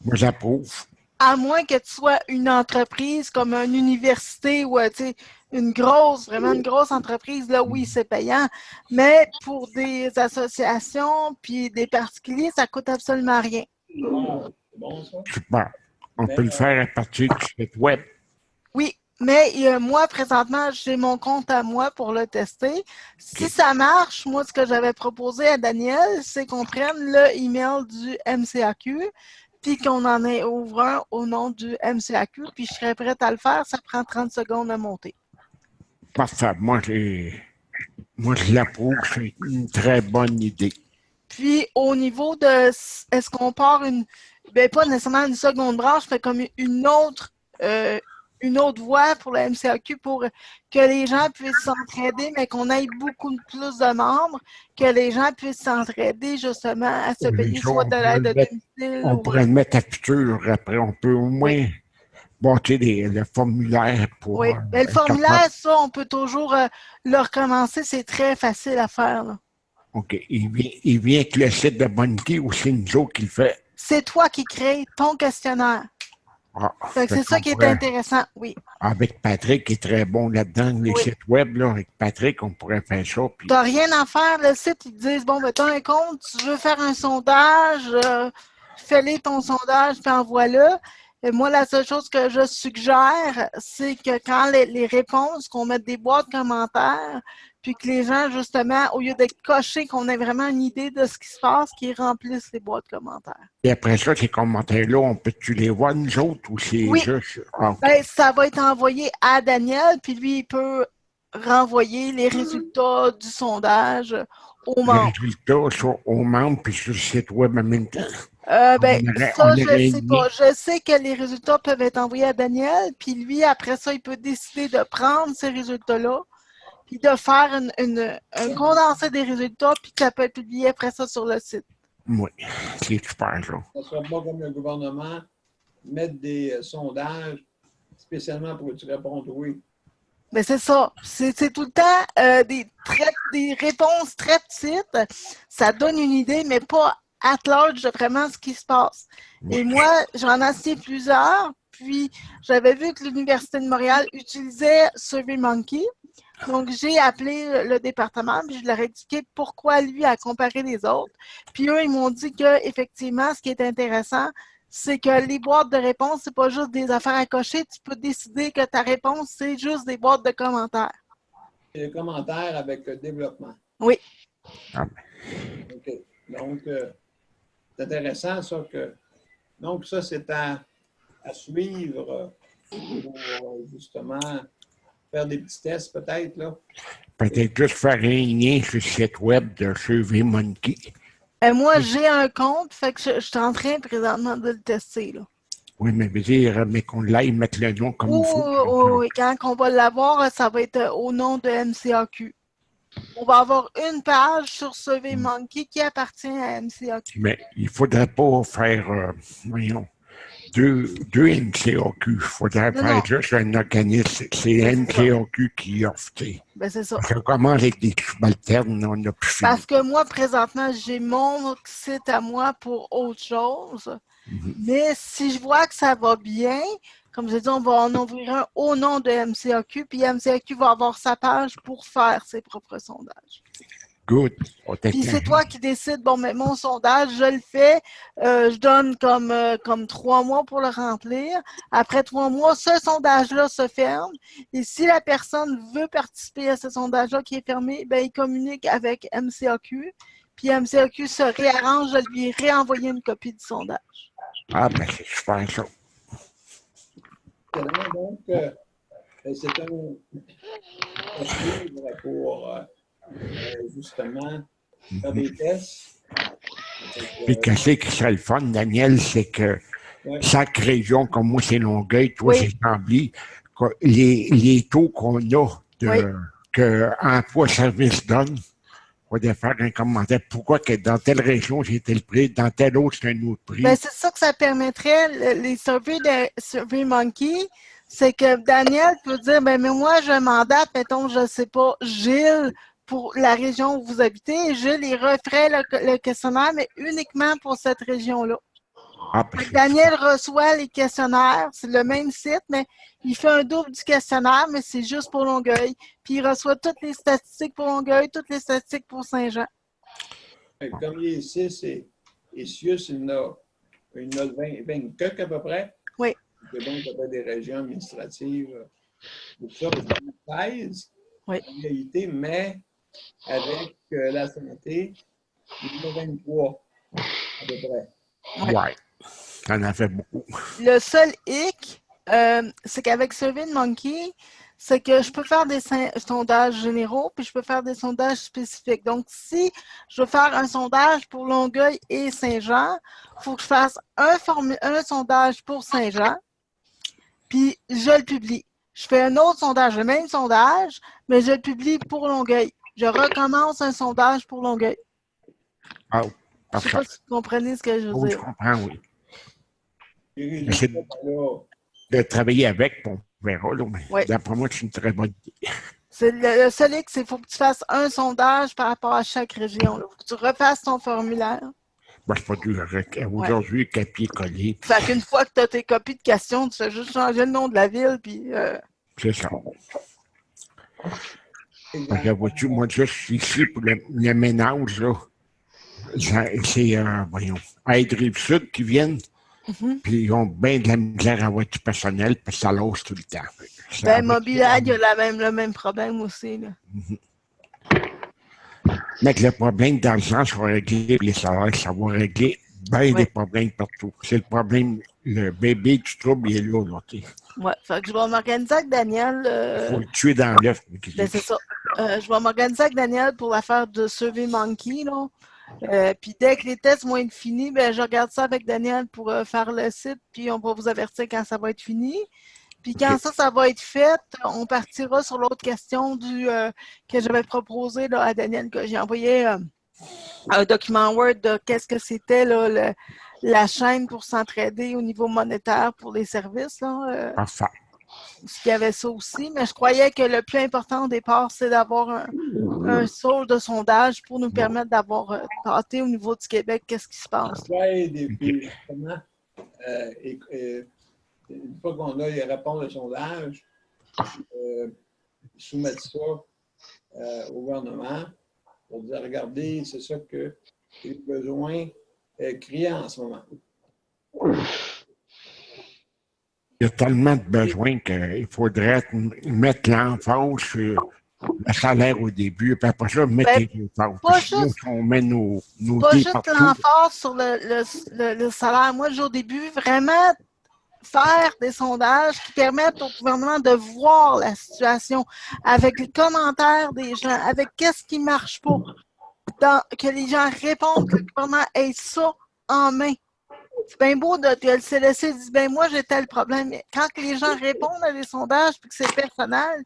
Moi, j'approuve. À moins que tu sois une entreprise comme une université ou vraiment une grosse entreprise, là, oui, c'est payant. Mais pour des associations puis des particuliers, ça coûte absolument rien. C'est bon, ça? Super. On peut le faire à partir du site web. Oui, mais moi, présentement, j'ai mon compte à moi pour le tester. Si ça marche, moi, ce que j'avais proposé à Daniel, c'est qu'on prenne le email du MCAQ, puis qu'on en ouvre un au nom du MCAQ, puis je serais prête à le faire. Ça prend 30 secondes à monter. Parfait. Moi, je l'approuve. C'est une très bonne idée. Puis, au niveau de, est-ce qu'on part ben pas nécessairement une seconde branche, mais comme une autre voie pour le MCAQ pour que les gens puissent s'entraider, mais qu'on ait beaucoup plus de membres, que les gens puissent s'entraider justement à se payer soit de l'aide à domicile. On pourrait le mettre à futur après. On peut au moins bâtir le formulaire pour. Oui, ben, le formulaire, ça, on peut toujours le recommencer. C'est très facile à faire. Là. OK. Il vient avec le site de Monkey ou c'est nous autres qui le fait? C'est toi qui crées ton questionnaire. Ah, c'est ça qui est intéressant, oui. Avec Patrick, qui est très bon là-dedans, les sites web, là, avec Patrick, on pourrait faire ça. Puis... Tu n'as rien à faire, le site, ils te disent, bon, ben, tu as un compte, tu veux faire un sondage, fais-le ton sondage, puis envoie-le. Et moi, la seule chose que je suggère, c'est que quand les réponses, qu'on mette des boîtes commentaires, puis que les gens, justement, au lieu d'être cochés, qu'on ait vraiment une idée de ce qui se passe, qu'ils remplissent les boîtes commentaires. Et après ça, ces commentaires-là, on peut-tu les voir, nous autres, ou c'est juste... Okay. Ben, ça va être envoyé à Daniel, puis lui, il peut renvoyer les résultats du sondage aux membres. Les résultats aux membres, puis sur le site web en même temps. Ben, ça, je ne sais pas. Je sais que les résultats peuvent être envoyés à Daniel, puis lui, après ça, il peut décider de prendre ces résultats-là, puis de faire un condensé des résultats, puis ça peut être publié après ça sur le site. Oui, c'est super, ça. Ça ne sera pas comme le gouvernement, mettre des sondages spécialement pour que tu répondes oui. Mais c'est ça. C'est tout le temps des réponses très petites. Ça donne une idée, mais pas at large de vraiment ce qui se passe. Et moi, j'en ai essayé plusieurs, puis j'avais vu que l'Université de Montréal utilisait SurveyMonkey. Donc, j'ai appelé le département, puis je leur ai expliqué pourquoi lui a comparé les autres. Puis eux, ils m'ont dit qu'effectivement, ce qui est intéressant, c'est que les boîtes de réponses, c'est pas juste des affaires à cocher. Tu peux décider que ta réponse, c'est juste des boîtes de commentaires. Des commentaires avec développement. Oui. OK. Donc, c'est intéressant, ça. Donc, ça, c'est à suivre pour justement faire des petits tests, peut-être, là. Peut-être juste faire un lien sur le site web de SurveyMonkey. Moi, j'ai un compte, fait que je suis en train présentement de le tester. Là. Oui, mais qu'on l'aille mettre le nom comme il faut. Oui, quand on va l'avoir, ça va être au nom de MCAQ. On va avoir une page sur SurveyMonkey qui appartient à MCAQ. Mais il ne faudrait pas faire, voyons, deux MCAQ. Il faudrait faire juste un organisme. C'est MCAQ qui offre. Ben, c'est ça. Ça commence avec des subalternes, on n'a plus fini. Parce que moi, présentement, j'ai mon site à moi pour autre chose. Mais si je vois que ça va bien, comme je dis, on va en ouvrir un au nom de MCAQ, puis MCAQ va avoir sa page pour faire ses propres sondages. Good. Puis c'est toi qui décides, bon, mais mon sondage, je le fais, je donne comme 3 mois pour le remplir. Après 3 mois, ce sondage-là se ferme. Et si la personne veut participer à ce sondage-là qui est fermé, ben il communique avec MCAQ. Puis MCAQ se réarrange de lui réenvoyer une copie du sondage. Ah, ben c'est super ça. Donc, c'est un suivre pour justement faire des tests. Puis qu'est-ce qui serait le fun, Daniel, c'est que chaque région, comme moi, c'est Longueuil, toi, c'est Chambly, les taux qu'on a que Emploi Service donne, on va faire un commentaire. Pourquoi que dans telle région, j'ai tel prix, dans telle autre, c'est un autre prix? Ben, c'est ça que ça permettrait, les surveys de SurveyMonkey, c'est que Daniel peut dire, ben, mais moi, je mandate, mettons, je ne sais pas, Gilles, pour la région où vous habitez, et Gilles, il referait le questionnaire, mais uniquement pour cette région-là. Daniel reçoit les questionnaires, c'est le même site, mais il fait un double du questionnaire, mais c'est juste pour Longueuil. Puis il reçoit toutes les statistiques pour Longueuil, toutes les statistiques pour Saint-Jean. Comme il est ici, et Sius, il en a Il y en a 20 quelques à peu près. Oui. C'est bon, tu as des régions administratives. Tout ça, c'est 16 Oui. en réalité, mais avec la santé, il y en a 23 à peu près. Ouais. Ça en a fait beaucoup. Le seul hic, c'est qu'avec SurveyMonkey, c'est que je peux faire des sondages généraux, puis je peux faire des sondages spécifiques. Donc, si je veux faire un sondage pour Longueuil et Saint-Jean, il faut que je fasse un sondage pour Saint-Jean, puis je le publie. Je fais un autre sondage, le même sondage, mais je le publie pour Longueuil. Je recommence un sondage pour Longueuil. Ah, Je ne sais parfait. pas si vous comprenez ce que je veux Oui, je dire. comprends, oui. Les résultats, là, De travailler avec, on verra, là, mais Oui. d'après moi, c'est une très bonne idée. C'est le seul hic, c'est qu'il faut que tu fasses un sondage par rapport à chaque région. Il faut que tu refasses ton formulaire. Moi, c'est pas dur. Aujourd'hui, copier-coller, Fait qu'une fois que tu as tes copies de questions, tu fais juste changer le nom de la ville, puis c'est ça. Fait que, vois-tu, moi, juste ici, pour le ménage, là, c'est, voyons, Aide Rive-Sud qui viennent, puis ils ont bien de la misère à avoir du personnel, parce que ça lâche tout le temps. ben, Mobilad, il y a le même problème aussi. Là. Mais que le problème d'argent soit réglé, les salaires, ça va régler bien des problèmes partout. C'est le problème, le bébé du trouble, il est là, tu sais. Ouais, fait que je vais m'organiser avec Daniel. Il faut le tuer dans l'œuf. Ben, c'est ça. Je vais m'organiser avec Daniel pour l'affaire de SurveyMonkey, là. Puis dès que les tests vont être finis, ben, je regarde ça avec Daniel pour faire le site, puis on va vous avertir quand ça va être fini. Puis quand ça va être fait, on partira sur l'autre question que j'avais proposé là, à Daniel, que j'ai envoyé un document Word de qu'est-ce que c'était là, la chaîne pour s'entraider au niveau monétaire pour les services. Là, Parfait. il y avait ça aussi, mais je croyais que le plus important au départ, c'est d'avoir un source de sondage pour nous permettre d'avoir tâté au niveau du Québec qu'est-ce qui se passe. ouais, puis comment, une fois qu'on a les réponses au sondage, soumettre ça au gouvernement pour dire, regardez, c'est ça que les besoins criés en ce moment. Il y a tellement de besoins qu'il faudrait mettre l'emphase sur le salaire au début, puis après ça, mettre les autres. Sinon, on met nos pas dés juste partout. l'emphase sur le salaire. Moi, au début, vraiment faire des sondages qui permettent au gouvernement de voir la situation avec les commentaires des gens, avec qu'est-ce qui ne marche pas, que les gens répondent, que le gouvernement ait ça en main. C'est bien beau de le CLSC dire, ben moi, j'ai tel problème. Mais quand les gens répondent à des sondages puis que c'est personnel,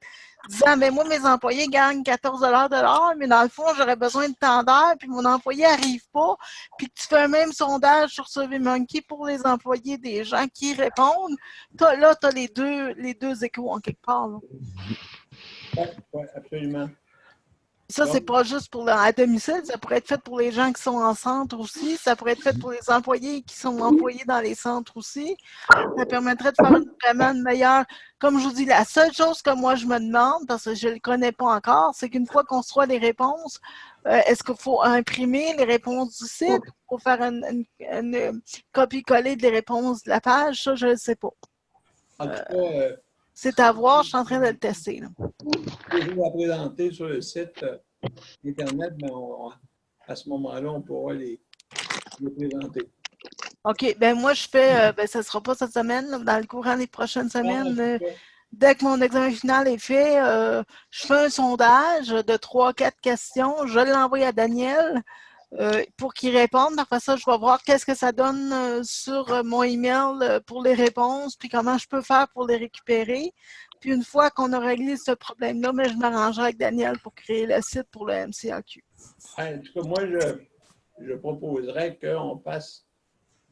disant, ben moi, mes employés gagnent 14 de l'heure, mais dans le fond, j'aurais besoin de tant d'heures, puis mon employé n'arrive pas, puis tu fais un même sondage sur SurveyMonkey pour les employés des gens qui répondent, là, tu as les deux échos en quelque part. Oui, absolument. Ça, c'est pas juste pour à domicile, ça pourrait être fait pour les gens qui sont en centre aussi, ça pourrait être fait pour les employés qui sont employés dans les centres aussi. Ça permettrait de faire vraiment une meilleure... Comme je vous dis, la seule chose que moi je me demande, parce que je ne le connais pas encore, c'est qu'une fois qu'on reçoit les réponses, est-ce qu'il faut imprimer les réponses du site pour faire une copie-coller des réponses de la page? Ça, je ne sais pas. En tout cas, c'est à voir, je suis en train de le tester. Là. Je vais présenter sur le site Internet, mais à ce moment-là, on pourra les présenter. OK. Ben moi, je fais, ça ne sera pas cette semaine, là, dans le courant des prochaines semaines. Dès que mon examen final est fait, je fais un sondage de 3-4 questions. Je l'envoie à Daniel pour qu'il réponde. Après ça, je vais voir qu'est-ce que ça donne sur mon email pour les réponses, puis comment je peux faire pour les récupérer. Puis une fois qu'on a réglé ce problème-là, mais je m'arrangerai avec Daniel pour créer le site pour le MCAQ. En tout cas, moi, je proposerais qu'on fasse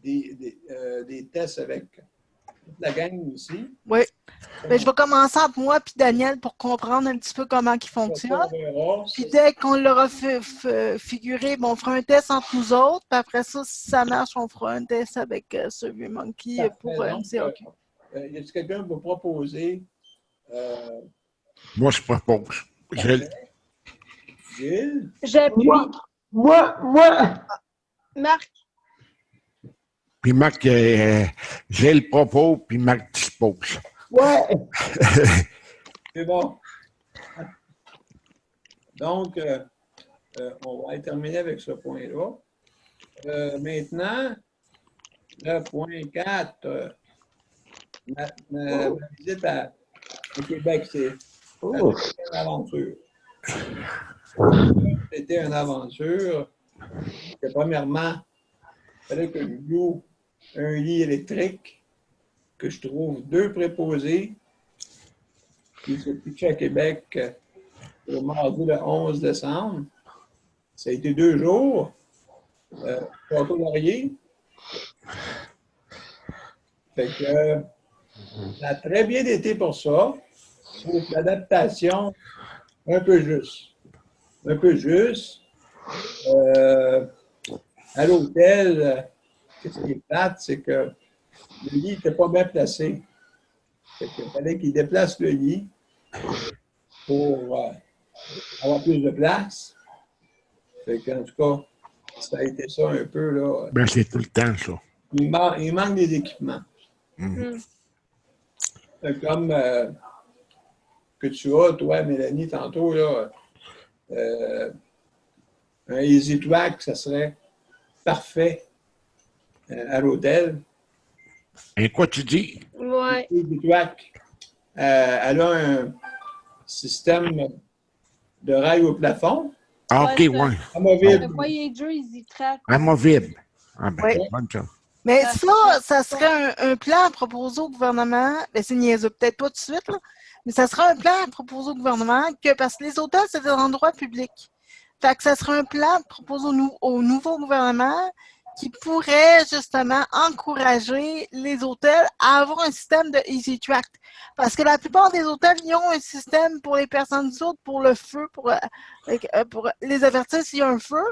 des tests avec toute la gang aussi. Oui. Mais je vais commencer entre moi et Daniel pour comprendre un petit peu comment il fonctionne. Puis dès qu'on l'aura figuré, on fera un test entre nous autres. Puis après ça, si ça marche, on fera un test avec SurveyMonkey pour MCAQ. Y a-t-il quelqu'un qui va proposer? Moi, je propose. Gilles? J'appuie. Moi. Marc. Puis Marc, j'ai le propos, puis Marc dispose. Ouais! C'est bon. Donc, on va terminer avec ce point-là. Maintenant, le point 4, ma visite au Québec, c'est une aventure. C'était une aventure. Que, premièrement, il fallait que je loue un lit électrique, que je trouve 2 préposés, qui se pitchaient à Québec le mardi le 11 décembre. Ça a été 2 jours. Château Laurier. Fait que ça a très bien été pour ça. Sauf l'adaptation un peu juste. Un peu juste. À l'hôtel, ce qui est plate, c'est que le lit n'était pas bien placé. Il fallait qu'il déplace le lit pour avoir plus de place. Fait qu'en tout cas, ça a été ça un peu, là. Ben, c'est tout le temps, ça. Il manque des équipements. Comme que tu as, toi, Mélanie, tantôt, là, un EasyTrack, ça serait parfait à l'hôtel. Et quoi tu dis? Ouais. EasyTrack, elle a un système de rail au plafond. Ah, OK, Ouais, ouais. Amovible. Le Voyager EasyTrack. Amovible. Ah, ben, Oui. c'est bonne ça. Mais ça serait un plan proposé au gouvernement. Ben, c'est niaiseux, peut-être pas tout de suite, là, mais ça serait un plan proposé au gouvernement parce que les hôtels, c'est des endroits publics. Fait que ça serait un plan proposé au nouveau gouvernement qui pourrait justement encourager les hôtels à avoir un système de EasyTrack. Parce que la plupart des hôtels, ils ont un système pour les personnes sourdes, pour le feu, pour les avertir s'il y a un feu.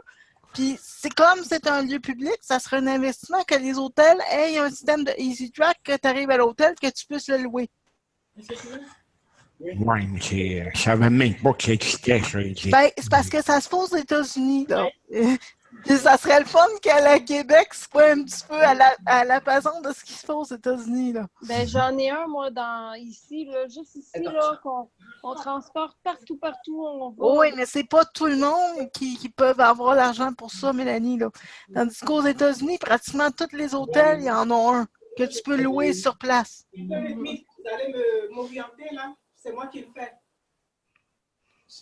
Puis c'est comme c'est un lieu public, ça serait un investissement que les hôtels aient un système de EasyTrack, que tu arrives à l'hôtel, que tu puisses le louer. Oui, mais je savais même pas que ça existait, ça. Ben, c'est parce que ça se fait aux États-Unis, là. Puis ça serait le fun qu'à Québec soit un petit peu à la façon de ce qui se fait aux États-Unis, là. Ben, j'en ai un, moi, ici, là, juste ici, là, qu'on transporte partout où on va. Oui, mais c'est pas tout le monde qui peuvent avoir l'argent pour ça, Mélanie, là. Tandis qu'aux États-Unis, pratiquement tous les hôtels, il y en a un que tu peux louer sur place. Vous allez m'orienter, là? C'est moi qui le fais.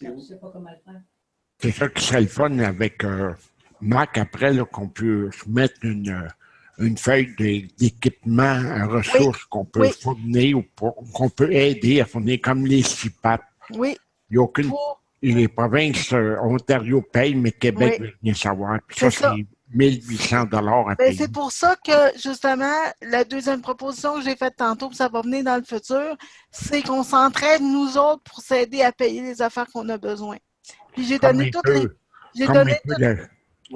Je ne sais pas comment le faire. C'est ça qui serait le fun avec Mac après, là, qu'on peut se mettre une feuille d'équipement, ressources qu'on peut fournir ou qu'on peut aider à fournir, comme les CIPAP. Oui. Il n'y a aucune. Les provinces, Ontario paye, mais Québec veut rien savoir. Puis ça, c'est 1800 $ à payer. C'est pour ça que, justement, la deuxième proposition que j'ai faite tantôt, puis ça va venir dans le futur, c'est qu'on s'entraide, nous autres, pour s'aider à payer les affaires qu'on a besoin. Puis j'ai donné toutes les...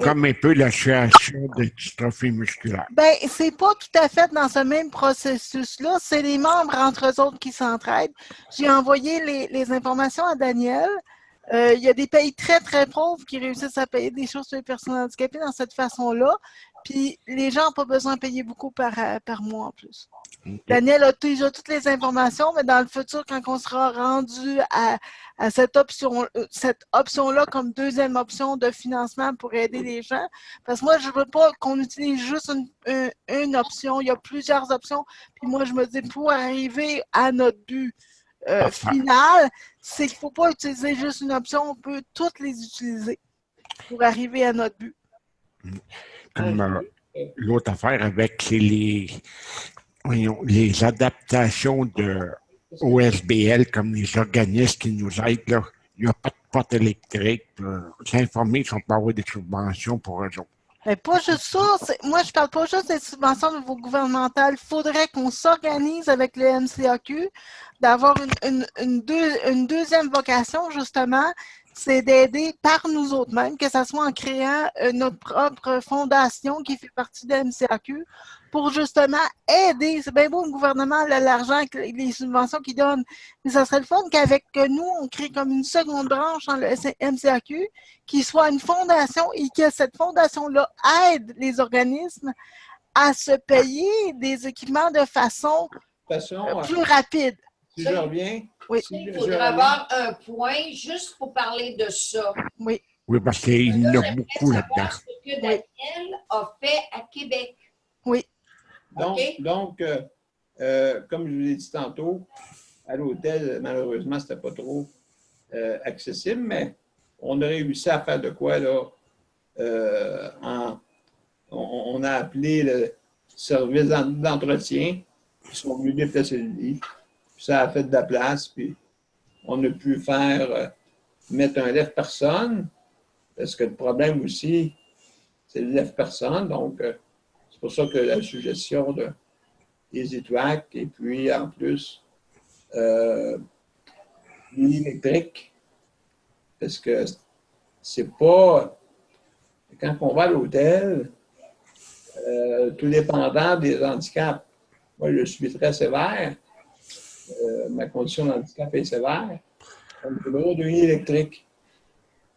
Comme un peu l'association de dystrophie musculaire. Ben, c'est pas tout à fait dans ce même processus-là. C'est les membres entre eux autres qui s'entraident. J'ai envoyé les informations à Daniel. Il y a des pays très, très pauvres qui réussissent à payer des choses sur les personnes handicapées dans cette façon-là. Puis les gens n'ont pas besoin de payer beaucoup par mois en plus. Okay. Daniel a déjà toutes les informations, mais dans le futur, quand on sera rendu à cette option-là comme deuxième option de financement pour aider les gens, parce que moi, je ne veux pas qu'on utilise juste une option. Il y a plusieurs options. Puis moi, je me dis, pour arriver à notre but final, c'est qu'il ne faut pas utiliser juste une option. On peut toutes les utiliser pour arriver à notre but. Comme l'autre affaire avec, c'est les adaptations de OSBL, comme les organismes qui nous aident, là. Il n'y a pas de porte électrique. S'informer si on peut avoir des subventions pour eux autres. Mais pas juste ça. Moi, je ne parle pas juste des subventions au niveau gouvernemental. Il faudrait qu'on s'organise avec le MCAQ, d'avoir une deuxième vocation, justement, c'est d'aider par nous autres mêmes, que ce soit en créant notre propre fondation qui fait partie de la MCAQ, pour justement aider. C'est bien beau le gouvernement, l'argent, les subventions qu'il donne, mais ça serait le fun qu'avec nous, on crée comme une seconde branche dans le MCAQ, qui soit une fondation et que cette fondation-là aide les organismes à se payer des équipements de façon De toute façon, plus rapide. si je reviens, Oui. si Il je faudrait reviens, avoir un point juste pour parler de ça. Oui. Oui, parce qu'il y en Là, a j'aimerais beaucoup là-dedans. savoir ce que Daniel a fait à Québec. Oui. donc, OK. donc comme je vous l'ai dit tantôt, à l'hôtel, malheureusement, c'était pas trop accessible, mais on a réussi à faire de quoi, là. On a appelé le service d'entretien, qui sont venus déplacer le lit. Puis ça a fait de la place, puis on a pu faire mettre un lève-personne, parce que le problème aussi, c'est le lève-personne. Donc, c'est pour ça que la suggestion des ETUAC, et puis en plus, l'électrique, parce que c'est pas. Quand on va à l'hôtel, tout dépendant des handicaps, moi je suis très sévère, ma condition de handicap est sévère, on a besoin d'une ligne électrique.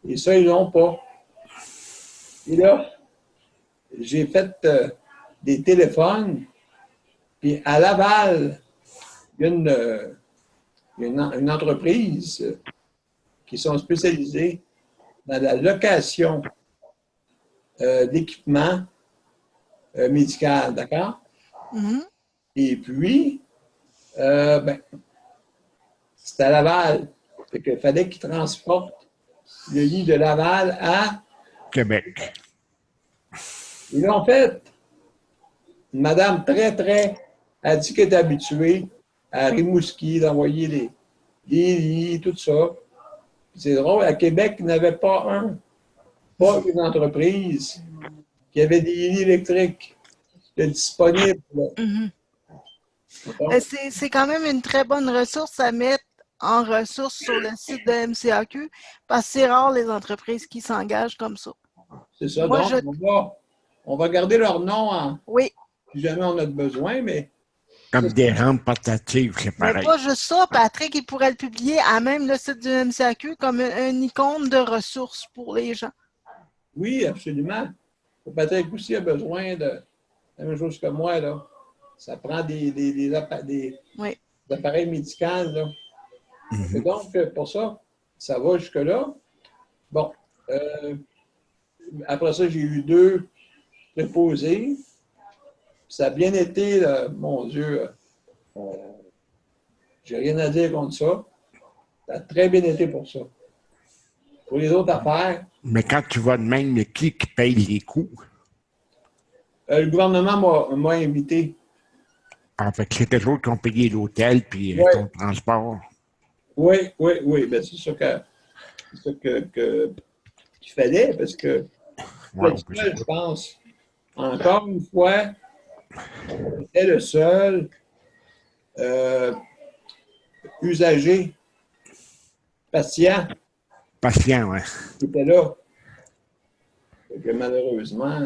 Et ça, ils l'ont pas. Et là, j'ai fait des téléphones, puis à Laval, il y a une entreprise qui sont spécialisées dans la location d'équipements médical, d'accord? Mhm. Et puis, c'était à Laval. Fait qu'il fallait qu'ils transportent le lit de Laval à Québec. Ils l'ont fait. Une madame très, a dit qu'elle est habituée à Rimouski d'envoyer les lits, tout ça. C'est drôle, à Québec, il n'y avait pas une entreprise qui avait des lits électriques disponibles. Mhm. Donc, C'est quand même une très bonne ressource à mettre en ressource sur le site de MCAQ parce que c'est rare les entreprises qui s'engagent comme ça. c'est ça. Moi, Donc, on va garder leur nom Oui, si jamais on a besoin, mais Comme des rampes portatives, c'est mais pareil. pas juste ça. Patrick, il pourrait le publier à même le site du MCAQ comme une icône de ressources pour les gens. oui, absolument. Patrick aussi a besoin de la même chose que moi, là. Ça prend des appareils médicaux, là. Et donc, pour ça, ça va jusque-là. Bon, après ça, j'ai eu 2 préposés. Ça a bien été, là, mon Dieu, j'ai rien à dire contre ça. Ça a très bien été pour ça. Pour les autres affaires, Mais quand tu vas de même, mais qui paye les coûts? le gouvernement m'a invité. En fait, c'est eux autres qui ont payé l'hôtel puis Ouais. ton transport. Oui. Ben, c'est ça qu'il fallait, parce que Ouais, le seul, je pense, encore une fois, était le seul usager, patient, patient, ouais. qui était là. Et que malheureusement,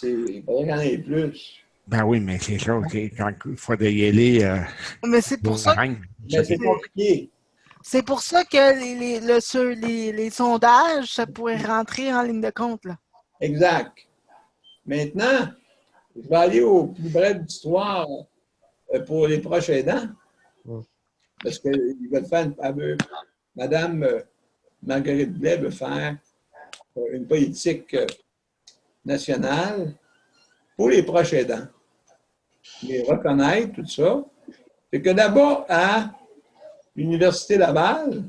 il faudrait qu'il y en ait plus. Ben oui, mais c'est ça, quand il faut y aller Mais c'est pour ça. Mais c'est compliqué. C'est pour ça que les sondages, ça pourrait rentrer en ligne de compte. Là. Exact. Maintenant, je vais aller au plus bref de l'histoire pour les proches aidants. Parce qu'ils veulent faire Madame Marguerite Blais veut faire une politique nationale pour les proches aidants. Les reconnaître, tout ça. C'est que là-bas, à l'Université Laval,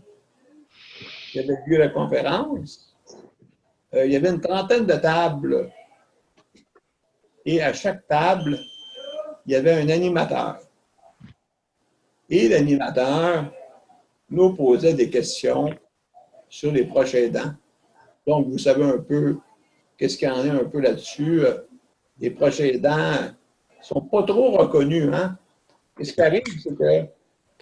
il y avait lieu la conférence, il y avait une trentaine de tables. Et à chaque table, il y avait un animateur. Et l'animateur nous posait des questions sur les proches aidants. Donc, vous savez un peu qu'est-ce qu'il y en a un peu là-dessus. Les proches aidants ne sont pas trop reconnus. Hein? Et ce qui arrive, c'est que...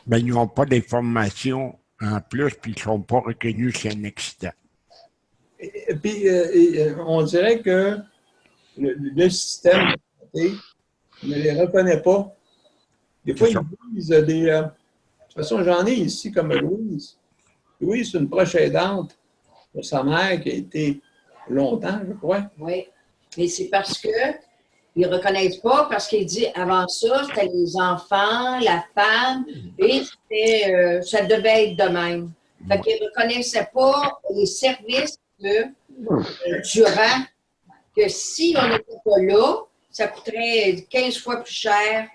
Ben, ils n'ont pas d'informations en plus, puis ils ne sont pas reconnus chez un accident. Et puis, on dirait que le système de santé ne les reconnaît pas. Des fois, ils disent des... de toute façon, j'en ai ici comme Louise. Louise, c'est une proche aidante pour sa mère qui a été longtemps, je crois. Oui, mais c'est parce que Ils ne reconnaissent pas parce qu'il dit avant ça, c'était les enfants, la femme, et ça devait être de même. Fait qu'ils ne reconnaissaient pas les services durant, que si on n'était pas là, ça coûterait 15 fois plus cher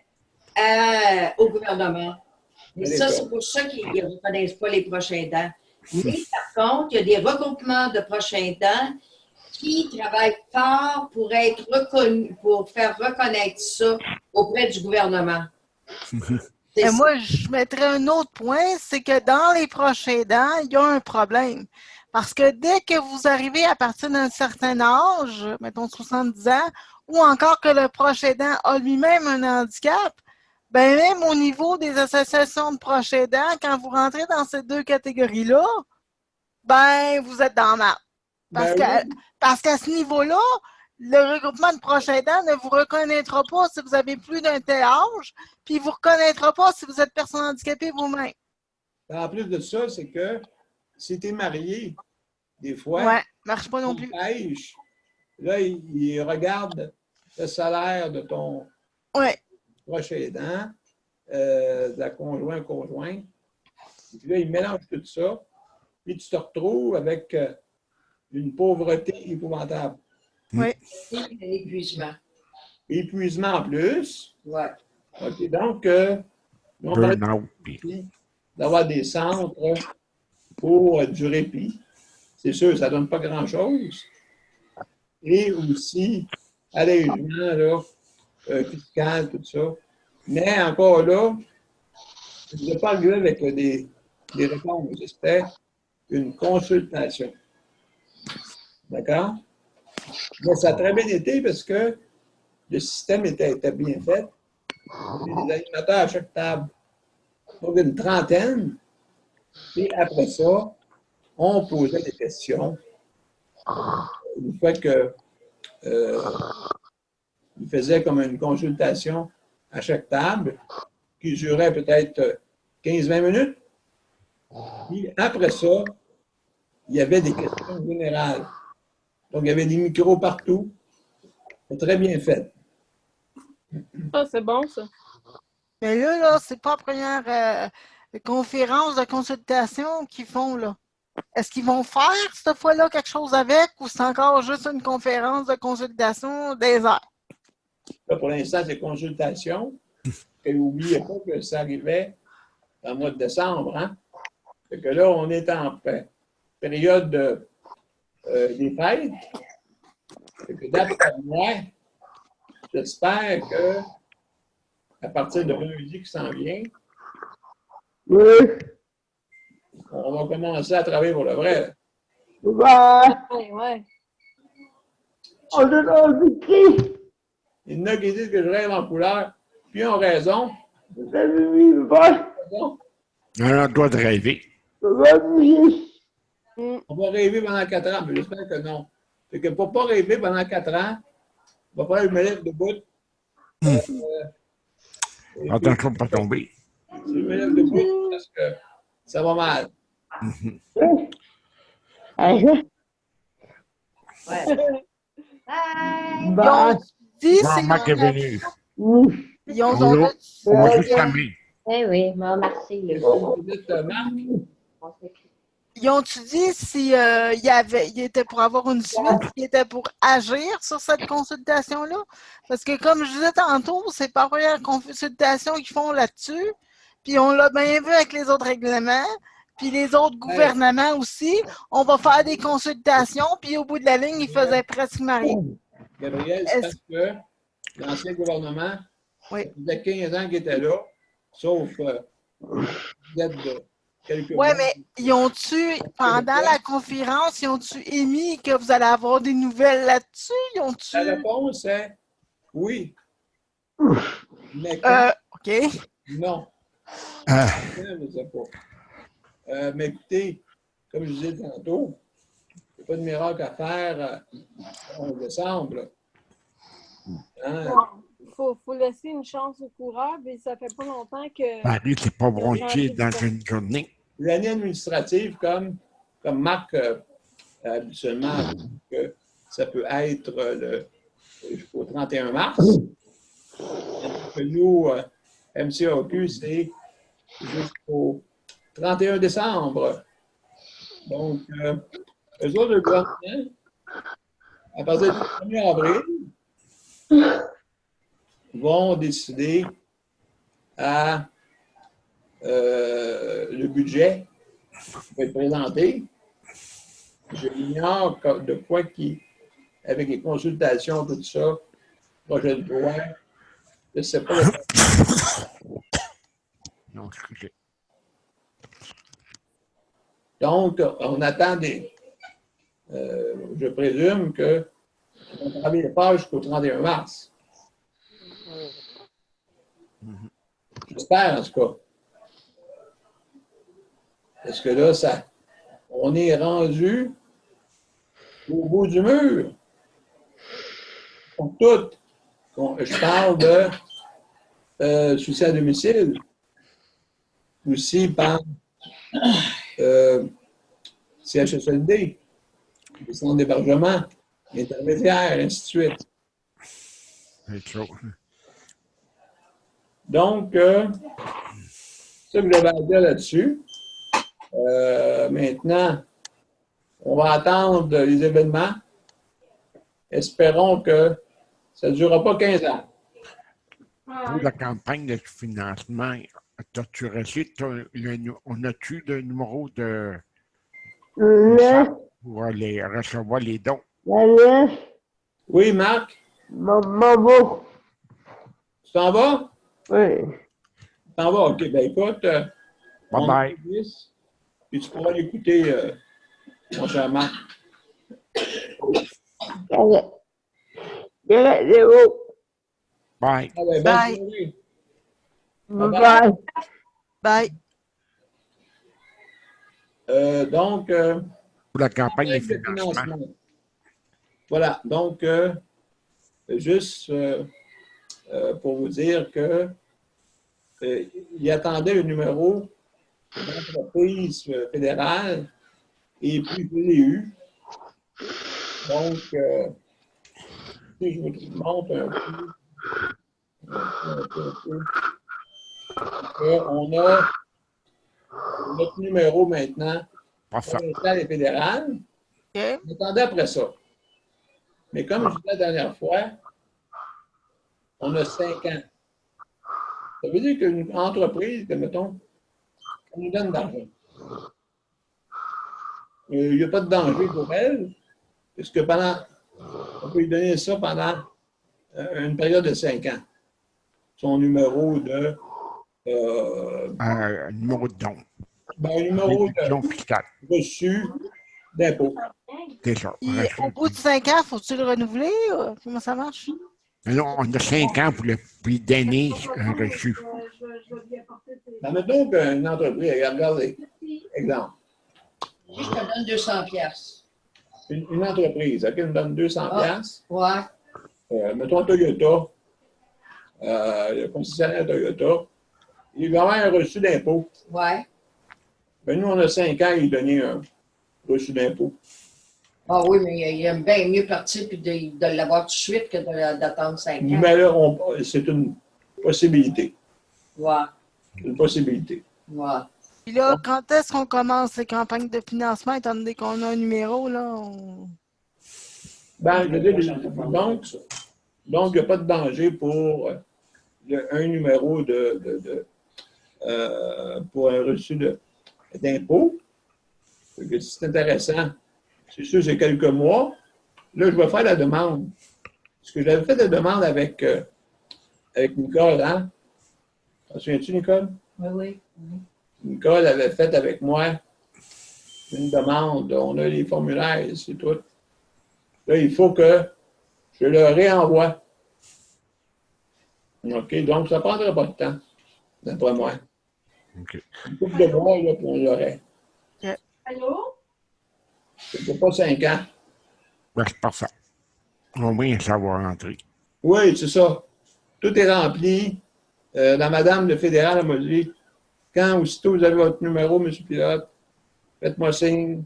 au gouvernement. Mais ça, c'est pour ça qu'ils ne reconnaissent pas les proches aidants. Mais par contre, il y a des regroupements de proches aidants qui travaillent fort pour être reconnus, pour faire reconnaître ça auprès du gouvernement. Et moi, je mettrais un autre point, c'est que dans les proches aidants, il y a un problème. Parce que dès que vous arrivez à partir d'un certain âge, mettons 70 ans, ou encore que le proche aidant a lui-même un handicap, ben même au niveau des associations de proches aidants, quand vous rentrez dans ces deux catégories-là, ben vous êtes dans la merde. Parce qu'à ce niveau-là, le regroupement de proches aidants ne vous reconnaîtra pas si vous avez plus d'un tel âge, puis il ne vous reconnaîtra pas si vous êtes personne handicapée vous-même. En plus de ça, c'est que si tu es marié, des fois, ouais, marche pas non plus. Pêche, là, il regarde le salaire de ton proche aidant, de la conjointe. Puis là, il mélange tout ça. Puis tu te retrouves avec une pauvreté épouvantable. Oui. Et un épuisement. Épuisement en plus. Oui. OK, donc, on parle d'avoir des centres pour du répit. C'est sûr, ça ne donne pas grand-chose. Et aussi, allègement, là, fiscal, tout ça. Mais encore là, je ne vais pas arriver avec des réponses. C'était une consultation. D'accord? Mais ça a très bien été parce que le système était bien fait. Les animateurs à chaque table, donc une trentaine. Et après ça, on posait des questions. Une fois que il faisait comme une consultation à chaque table qui durait peut-être 15-20 minutes. Puis après ça, il y avait des questions générales. Donc, il y avait des micros partout. C'est très bien fait. Ah, c'est bon, ça. Mais là, c'est pas la première conférence de consultation qu'ils font, là. Est-ce qu'ils vont faire, cette fois-là, quelque chose avec, ou c'est encore juste une conférence de consultation des heures? Là, pour l'instant, c'est consultation. Et n'oubliez pas que ça arrivait en mois de décembre. Hein? Fait que là, on est en période des fêtes. Fait que d'après moi, j'espère que à partir de lundi qui s'en vient, on va commencer à travailler pour le vrai. Ouais. Il y en a qui disent que je rêve en couleur, puis ils ont raison. On a le droit de rêver. On va rêver pendant 4 ans, mais j'espère que non. Fait que pour ne pas rêver pendant 4 ans, on va faire une me lève debout. Attention de ne pas tomber. Je me lève debout parce que ça va mal. Marc est venu. Ils ont On va juste fermer. Oui, merci. Ils ont-tu dit s'il il était pour avoir une suite, s'il était pour agir sur cette consultation-là? Parce que comme je disais tantôt, c'est pas la première consultation qu'ils font là-dessus. Puis on l'a bien vu avec les autres règlements. Puis les autres gouvernements aussi. On va faire des consultations, puis au bout de la ligne, ils faisaient pratiquement rien. Gabriel, c'est parce que l'ancien gouvernement, ça faisait 15 ans qu'il était là, sauf peut-être de quelques mois. Oui, mais ils ont-tu, pendant la conférence, ils ont-tu émis que vous allez avoir des nouvelles là-dessus? La réponse est oui. Mais quand? OK. Non. Je ne sais pas. Mais écoutez, comme je disais tantôt, il n'y a pas de miracle à faire en décembre. Hein? Il faut laisser une chance aux coureurs, mais ça fait pas longtemps que... Paris, c'est pas bronché dans une journée. L'année administrative, comme Marc habituellement, que ça peut être jusqu'au 31 mars. Que nous, MCAQ, c'est jusqu'au 31 décembre. Donc, eux autres, le gouvernement, à partir du 1er avril, vont décider à le budget qui va être présenté. Je l'ignore de quoi qui, avec les consultations, tout ça, projet de loi, je ne sais pas. Non, excusez. Donc, on attend des. Je présume que on ne travaille pas jusqu'au 31 mars. J'espère, en tout cas. Parce que là, on est rendu au bout du mur. Pour tout. Je parle de suicide à domicile. Aussi par CHSLD, les centres d'hébergement, intermédiaires, ainsi de suite. C'est ça. Donc, ça que j'avais à dire là-dessus. Maintenant, on va attendre les événements. Espérons que ça ne durera pas 15 ans. Pour la campagne de financement, as-tu reçu, on a-tu le numéro de pour recevoir les dons? Oui, Marc? Maman. Tu t'en vas? Oui. Tu t'en vas? OK, bien écoute. Bye-bye. Puis tu pourras l'écouter, mon cher Marc. Bye. Ah ouais, Bye. journée. Bye. Bye. Donc, Pour la campagne de règles de financement. financement. Voilà, donc, juste pour vous dire que il attendait le numéro d'entreprise fédérale et puis je l'ai eu. Donc, si je vous montre un peu, on a notre numéro maintenant, Parfait. provincial et fédéral. OK. On attendait après ça. Mais comme je disais la dernière fois, on a 5 ans. Ça veut dire qu'une entreprise, mettons, on nous donne de l'argent. Il n'y a pas de danger pour elle, puisque on peut lui donner ça pendant une période de 5 ans. Son numéro de. Numéro de don. Un numéro Déduction de fiscale. reçu d'impôt. C'est ça. Puis, au bout de 5 ans, faut-tu le renouveler? Comment ça marche? Alors, on a 5 ans pour lui donner un reçu. Mettons qu'une entreprise, regardez, exemple. Si je te donne 200 piastres. Une entreprise, OK, nous donne 200 piastres. Ouais. Mettons Toyota, le concessionnaire Toyota, il va avoir un reçu d'impôt. Ouais. Ben, nous, on a 5 ans, il donnait un reçu d'impôt. Ah oui, mais il aime bien mieux partir puis de l'avoir tout de suite que d'attendre 5 ans. Mais là, c'est une possibilité. Ouais. Une possibilité. Ouais. Puis là, quand est-ce qu'on commence les campagnes de financement, étant donné qu'on a un numéro, là? Ben, je veux dire, donc, il n'y a pas de danger pour un numéro pour un reçu d'impôt. Si c'est intéressant, c'est sûr, c'est quelques mois. Là, je vais faire la demande. Parce que j'avais fait la demande avec Nicole, hein? T'en souviens-tu, Nicole? Oui. Nicole avait fait avec moi une demande. On a les formulaires, c'est tout. Là, il faut que je le réenvoie. OK? Donc, ça ne prendra pas de temps, d'après moi. OK. Une couple de mois, là, puis on l'aurait. Allô? C'est pas 5 ans. Ben, c'est parfait. Au moins, ça va rentrer. Oui, c'est ça. Tout est rempli. La madame de fédéral m'a dit, quand aussitôt vous avez votre numéro, M. Pilote, faites-moi signe.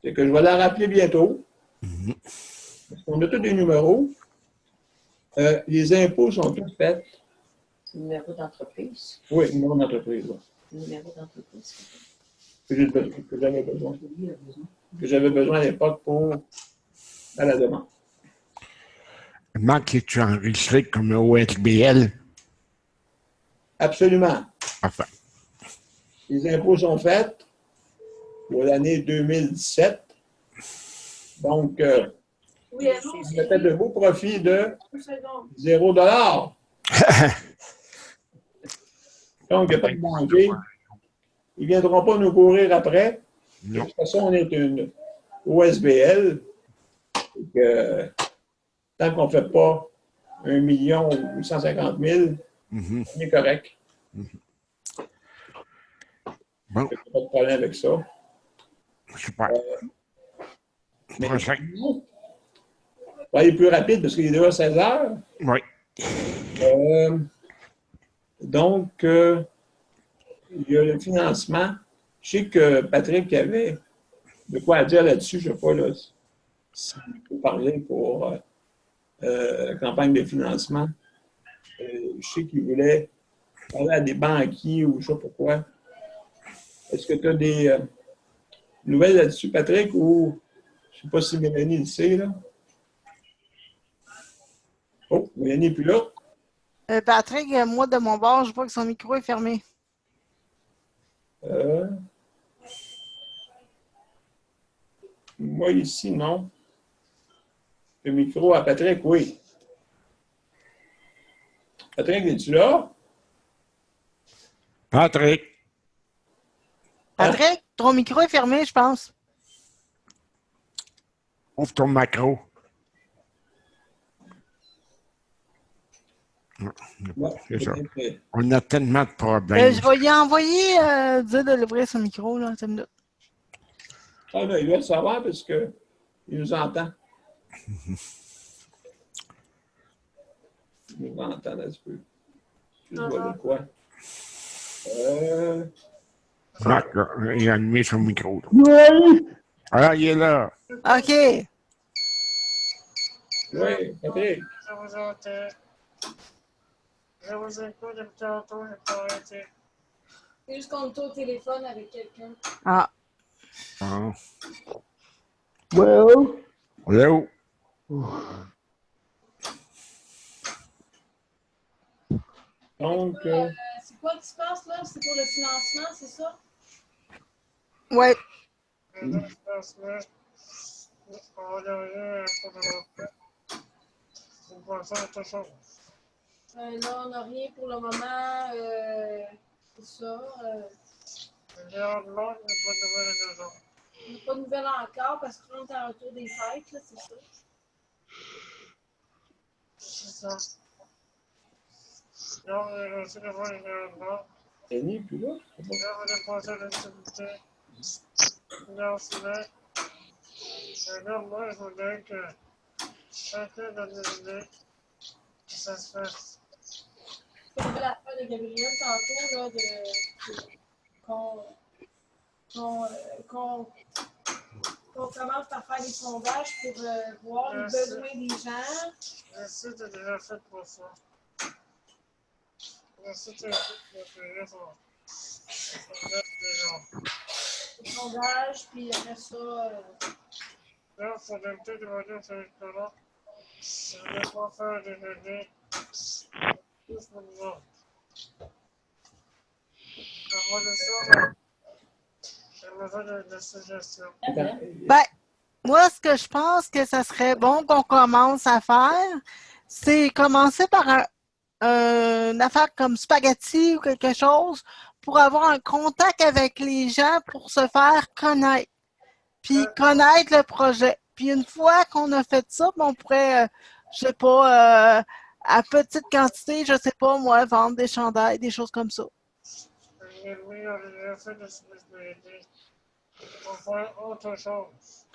C'est que je vais la rappeler bientôt. Parce qu'on a tous des numéros. Les impôts sont tous faits. Numéro d'entreprise. Oui, numéro d'entreprise. Oui. Numéro d'entreprise. Que j'avais besoin. Que j'avais besoin à l'époque pour à la demande. Marc, es-tu enregistré comme OSBL? Absolument. Enfin. Les impôts sont faits pour l'année 2017. Donc, Oui, non, on a fait de beaux profits de une seconde. 0 $. Donc, il n'y a pas de danger. Ils ne viendront pas nous courir après. Non. De toute façon, on est une OSBL. Que, tant qu'on ne fait pas 1 million ou 150 000, on est correct. Bon. Il n'y a pas de problème avec ça. Super. Mais Prochain. on va aller plus rapide parce qu'il est déjà 16 heures. Oui. Donc, il y a le financement. Je sais que Patrick avait de quoi dire là-dessus. Je ne sais pas là, s'il peut parler pour la campagne de financement. Je sais qu'il voulait parler à des banquiers ou je ne sais pas pourquoi. Est-ce que tu as des nouvelles là-dessus, Patrick, ou je ne sais pas si Mélanie le sait, là? Oh, Mélanie n'est plus là. Patrick, moi, de mon bord, je vois que son micro est fermé. Moi, ici, non. Le micro à Patrick, oui. Patrick, es-tu là? Patrick. Patrick, ton micro est fermé, je pense. Ouvre ton macro. Non, c'est ça. On a tellement de problèmes. Je vais lui envoyer dire de l'ouvrir son micro. Là, Ah, là, il doit le savoir parce qu'il nous entend. Il nous entend un petit peu. Je vois de quoi. Marc, là, il a allumé son micro. Là. Oui. Ah, il est là. OK. Oui, Patrick. Je vous écoute depuis tantôt, j'ai pas arrêté. C'est juste qu'on est au téléphone avec quelqu'un. Ah. Ah. Well. Hello. Donc, c'est quoi qui se passe là? C'est pour le financement, c'est ça? Ouais. Le financement, on va derrière pour le on pense à autre chose. Là, on n'a rien pour le moment. C'est ça. Il y a de l'autre, il n'y a pas de nouvelles à deux autres. Il n'y a pas de nouvelles encore parce qu'on est en retour des fêtes, là, c'est ça. C'est ça. Là, on est reçu le vol également. Annie n'est plus là. Là, on est passé à l'activité financière. Et là, moi, je voudrais que chacun donne des idées que ça se fasse. Comme l'affaire de Gabriel tantôt, là, qu'on commence par faire des sondages pour voir les besoins des gens. Le site est déjà fait pour ça. Le site est fait pour ça. Les sondages, puis après ça... là, il faudrait peut-être demander sur les colons si on ne veut pas faire des bébés. Plus pour nous autres. Avant de ça, j'ai besoin de suggestions. Ben, moi, ce que je pense que ça serait bon qu'on commence à faire, c'est commencer par une affaire comme spaghetti ou quelque chose pour avoir un contact avec les gens pour se faire connaître. Puis connaître le projet. Puis une fois qu'on a fait ça, on pourrait, je sais pas, à petite quantité, je sais pas, moi, vendre des chandails, des choses comme ça. Oui, on a déjà fait des spécialités. On va faire autre chose.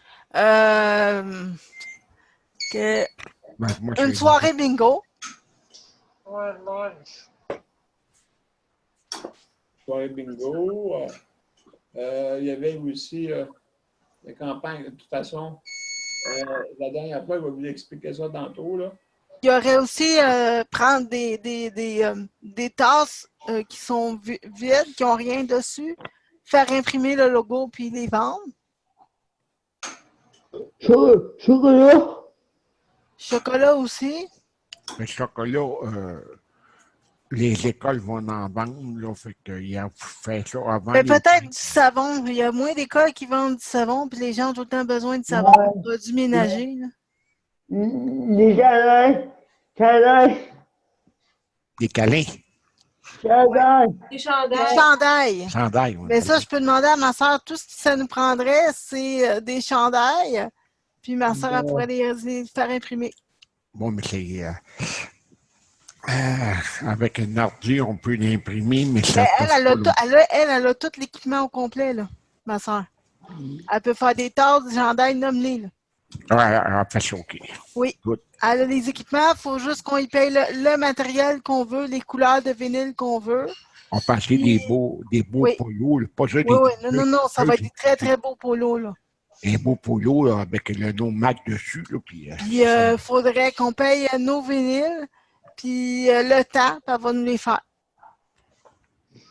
Une soirée bingo. Ouais, lunch. Soirée bingo. Il y avait aussi la campagne. De toute façon, la dernière fois, je vais vous expliquer ça tantôt. Là. il y aurait aussi prendre des tasses qui sont vides, qui n'ont rien dessus, faire imprimer le logo puis les vendre. Chocolat. Chocolat aussi. Le chocolat, les écoles vont en vendre, là, fait qu'il a fait ça avant. Mais peut-être du savon. Il y a moins d'écoles qui vendent du savon, puis les gens ont tout le temps besoin de savon, produits ménagers. Là. Les chandails. Des câlins. Des chandails. Chandail, oui. Mais ça, je peux demander à ma soeur, tout ce que ça nous prendrait, c'est des chandails. Puis ma soeur, elle pourrait les faire imprimer. Bon, mais c'est... avec un ordi, on peut l'imprimer, mais ça... Elle a tout l'équipement au complet, là, ma soeur. Elle peut faire des tasses, des chandails, nomme-les, là. Ouais, elle fait ça, OK. Oui. Good. Elle a les équipements, il faut juste qu'on y paye le matériel qu'on veut, les couleurs de vinyle qu'on veut. On peut acheter des beaux oui. polos, là, pas juste oui, des... Oui, non, ça va être des très, très beaux polos, là. Un beau polo, là, avec le nom Mac dessus, là, puis... il faudrait qu'on paye nos vinyles, puis le temps, puis elle va nous les faire.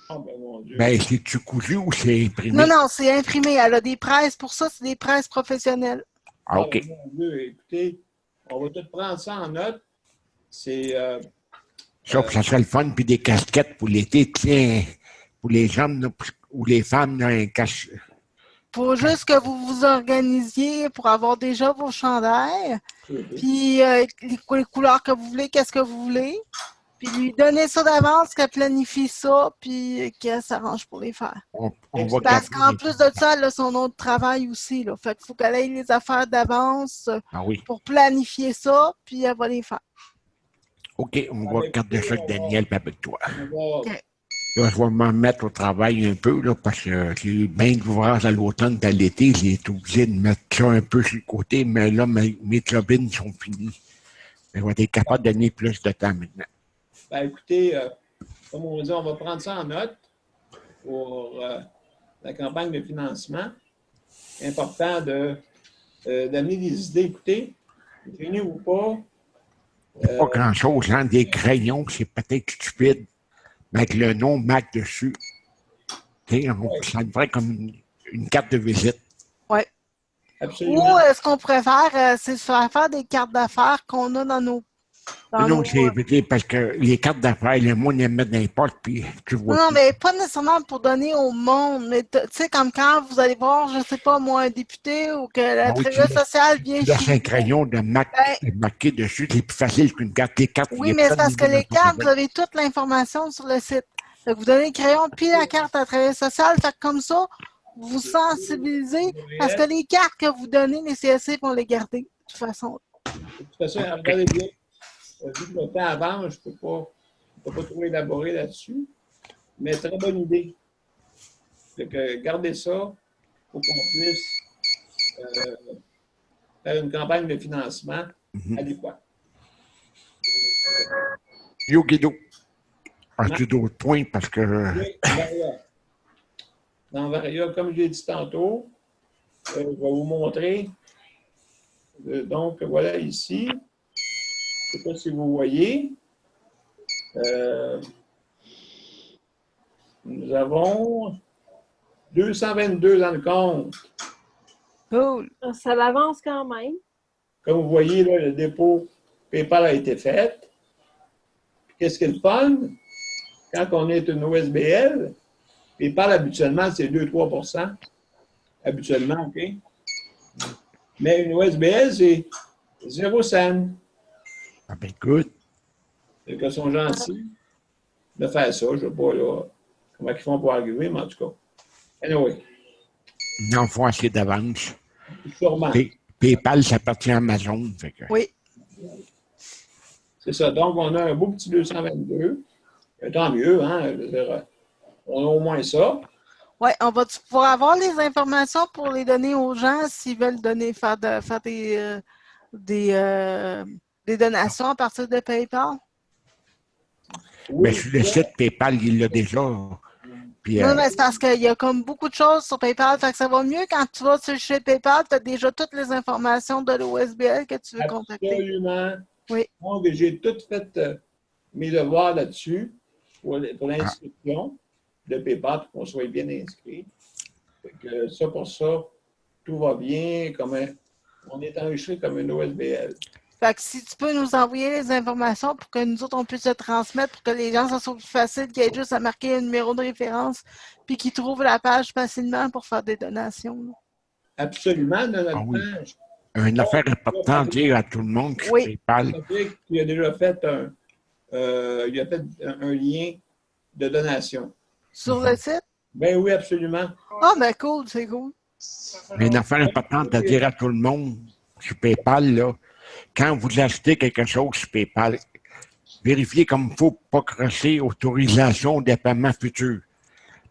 Oh, ben, mon Dieu. Ben, c'est-tu cousu ou c'est imprimé? Non, c'est imprimé. Elle a des presses pour ça, c'est des presses professionnelles. Ah, OK. Oh, mon Dieu, écoutez, on va tout prendre ça en note. C'est... ça serait le fun, puis des casquettes pour l'été, tiens, pour les hommes là, ou les femmes, là, un cache... Faut juste que vous vous organisiez pour avoir déjà vos chandails, puis les couleurs que vous voulez, qu'est-ce que vous voulez, puis lui donner ça d'avance, qu'elle planifie ça, puis qu'elle s'arrange pour les faire. Parce qu'en plus de ça, elle a son autre travail aussi, là. Fait qu'il faut qu'elle ait les affaires d'avance pour planifier ça, puis elle va les faire. OK, on va regarder ça avec Daniel et avec toi. Okay. Là, je vais m'en mettre au travail un peu, là, parce que j'ai bien d'ouvrages à l'automne et à l'été. J'ai été obligé de mettre ça un peu sur le côté, mais là, mes jobines sont finis. Je vais être capable de donner plus de temps maintenant. Ben, écoutez, comme on dit, on va prendre ça en note pour la campagne de financement. C'est important d'amener des idées. Écoutez, fini ou pas. Pas grand-chose, hein? Des crayons, c'est peut-être stupide. Avec le nom Mac dessus. Ça devrait comme une carte de visite. Oui. Absolument. Ou ce qu'on pourrait faire, c'est faire des cartes d'affaires qu'on a dans nos. Non, c'est parce que les cartes d'affaires, le monde les met dans les portes, puis tu vois. Non, mais pas nécessairement pour donner au monde. Mais tu sais, comme quand vous allez voir, je ne sais pas, moi, un député ou que la trésor sociale vient chez un crayon de Mac marqué dessus, c'est plus facile qu'une carte. Les cartes, oui, mais c'est parce que les cartes, vous avez toute l'information sur le site. Fait que vous donnez le crayon puis la carte à trésor social. Fait que comme ça, vous sensibilisez parce que les cartes que vous donnez, les CSC vont les garder de toute façon. De toute façon, regardez bien. Vu que le temps avance, je ne peux pas trop élaborer là-dessus. Mais très bonne idée. Fait que gardez ça pour qu'on puisse faire une campagne de financement adéquate. Yogido. As-tu d'autres points? Parce que... Oui, dans Varia, comme j'ai dit tantôt, je vais vous montrer. Donc, voilà ici. Je ne sais pas si vous voyez. Nous avons 222 dans le compte. Cool. Ça l'avance quand même. Comme vous voyez, là, le dépôt PayPal a été fait. Qu'est-ce qui est le fun? Quand on est une OSBL, PayPal, habituellement, c'est 2-3 % habituellement, OK? Mais une OSBL, c'est 0 cent. Ah ben, good. C'est qu'ils sont gentils de faire ça. Je ne sais pas là, comment ils font pour arriver, mais en tout cas. Anyway. Ils en font assez d'avance. Sûrement. PayPal, ça appartient à Amazon. Fait que... Oui. C'est ça. Donc, on a un beau petit 222. Tant mieux, hein? On a au moins ça. Oui, on va pouvoir avoir les informations pour les donner aux gens s'ils veulent faire des donations à partir de PayPal. Oui, mais sur le site PayPal, il l'a déjà. Puis, non, mais c'est parce qu'il y a comme beaucoup de choses sur PayPal. Fait que ça va mieux quand tu vas sur le site PayPal, tu as déjà toutes les informations de l'OSBL que tu veux contacter. Absolument. Oui. Donc, j'ai tout fait mes devoirs là-dessus pour l'inscription de PayPal pour qu'on soit bien inscrit. Fait que ça, pour ça, tout va bien. On est enregistré comme une OSBL. Fait que si tu peux nous envoyer les informations pour que nous autres, on puisse le transmettre, pour que les gens, ça soit plus facile, qu'il y ait juste à marquer un numéro de référence, puis qu'ils trouvent la page facilement pour faire des donations. Là. Absolument, dans notre page. Une affaire importante à dire à tout le monde qui PayPal. Il a déjà fait un lien de donation. Sur le site? Ben oui, absolument. Ah, ben cool, c'est cool. Une affaire importante à dire à tout le monde sur PayPal, là, quand vous achetez quelque chose sur PayPal, vérifiez comme il faut pas crosser autorisation des paiements futurs.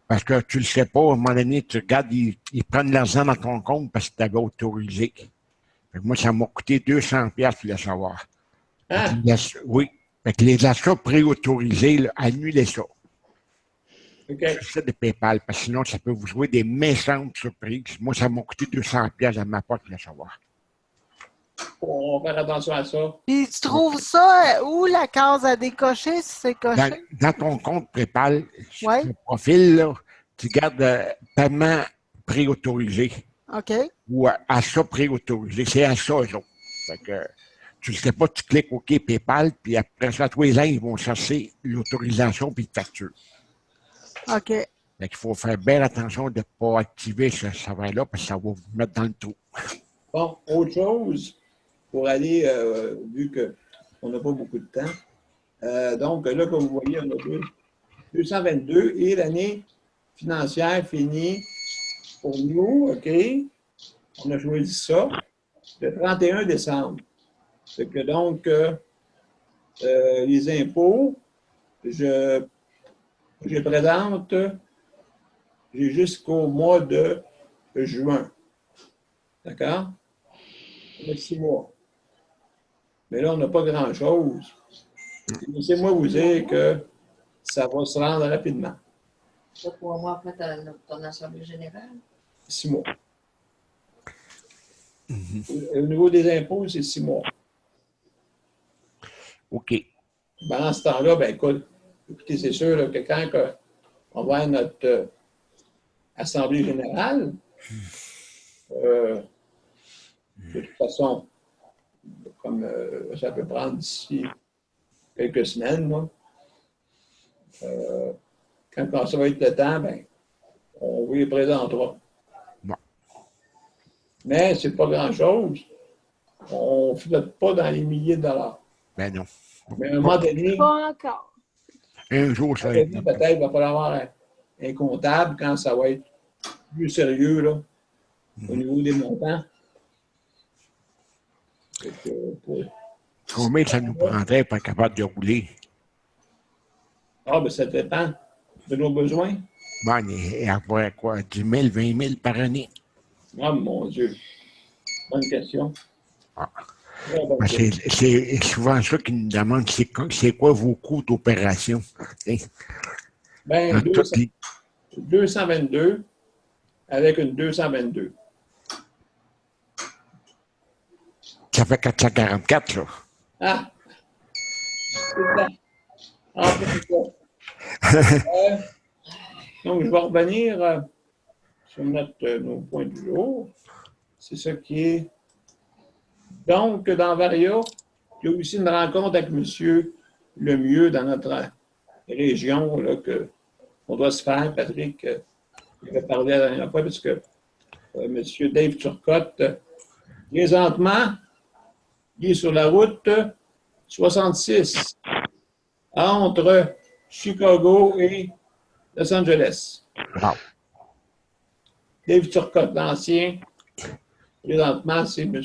Parce que tu ne le sais pas, à un moment donné, tu regardes, ils prennent l'argent dans ton compte parce que tu avais autorisé. Fait que moi, ça m'a coûté 200$, tu le savoir. Ah. Oui. Fait que les achats préautorisés, là, annulez ça. Okay. C'est ça de PayPal, parce que sinon, ça peut vous jouer des méchantes surprises. Moi, ça m'a coûté 200$ à ma part, tu le savoir. On va faire attention à ça. Puis tu trouves ça où la case à décocher, si c'est coché? Dans ton compte PayPal, sur ouais. ton profil, là, tu gardes paiement préautorisé. OK. Ou achat préautorisé. C'est achat, eux autres. Fait que tu ne sais pas, tu cliques OK PayPal, puis après ça, tous les ans, ils vont chercher l'autorisation puis le facture. OK. Fait qu'il faut faire bien attention de ne pas activer ce serveur-là parce que ça va vous mettre dans le trou. Bon, autre chose, pour aller, vu qu'on n'a pas beaucoup de temps. Donc, là, comme vous voyez, on a 222 et l'année financière finie pour nous, OK? On a choisi ça, le 31 décembre. C'est que donc, les impôts, je présente, j'ai jusqu'au mois de juin. D'accord? On a 6 mois. Mais là, on n'a pas grand-chose. Laissez-moi vous dire que ça va se rendre rapidement. Ça, 3 mois après ton assemblée générale? 6 mois. Au niveau des impôts, c'est 6 mois. OK. Pendant ce temps-là, ben écoutez, c'est sûr là, que quand on va à notre assemblée générale, de toute façon, comme ça peut prendre d'ici quelques semaines, là, quand ça va être le temps, ben, on vous les présentera. Bon. Mais c'est pas grand-chose. On ne flotte pas dans les milliers de dollars. Ben non. Mais à un moment donné, Pas encore. Un jour, ça va être. Peut-être qu'il va falloir avoir un comptable quand ça va être plus sérieux là, au niveau des montants. Combien ça nous prendrait pour être capable de rouler? Ah, ben ça dépend de nos besoins. Bon, et avoir quoi? 10 000, 20 000 par année? Oh mon Dieu. Bonne question. Ah. Ben, c'est souvent ça qu'ils nous demandent, c'est quoi vos coûts d'opération? Ben, 222 avec une 222. Ça fait 444, là. Ah! C'est ça. Ah, c'est ça. Donc, je vais revenir sur nos points du jour. C'est ça qui est. Donc, dans Varia, il y a aussi une rencontre avec M. Lemieux dans notre région qu'on doit se faire. Patrick avait parlé la dernière fois, parce que M. Dave Turcotte, présentement, il est sur la route 66 entre Chicago et Los Angeles. Wow. Dave Turcotte, l'ancien, présentement, c'est M.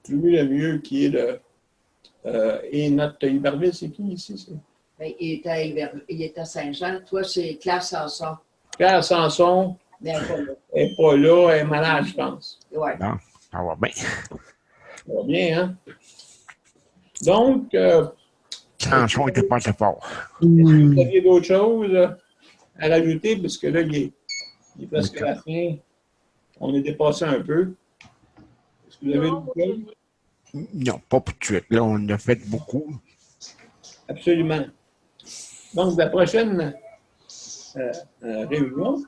Louis Lemieux qui est et notre Iberville, c'est qui ici? Ben, il est à Saint-Jean. Toi, c'est Claire Sanson. Claire Sanson Mais elle n'est pas là, elle est malade, je pense. ouais. Non, ça va bien. Ça va bien, hein? Donc, Sanson était pas assez fort. est-ce que vous aviez d'autres choses à rajouter? Parce que là, il est presque à la fin. On est dépassé un peu. Est-ce que vous avez d'autres choses? Non, pas tout de suite. Là, on a fait beaucoup. Absolument. Donc, la prochaine réunion.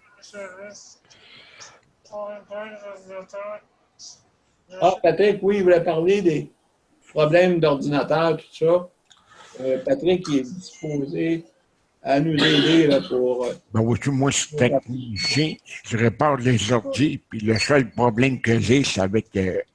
Ah, Patrick, oui, il voulait parler des problèmes d'ordinateur, tout ça. Patrick, il est disposé à nous aider là, pour. Ben, vois-tu, moi, je suis technicien, je répare les ordi, puis le seul problème que j'ai, c'est avec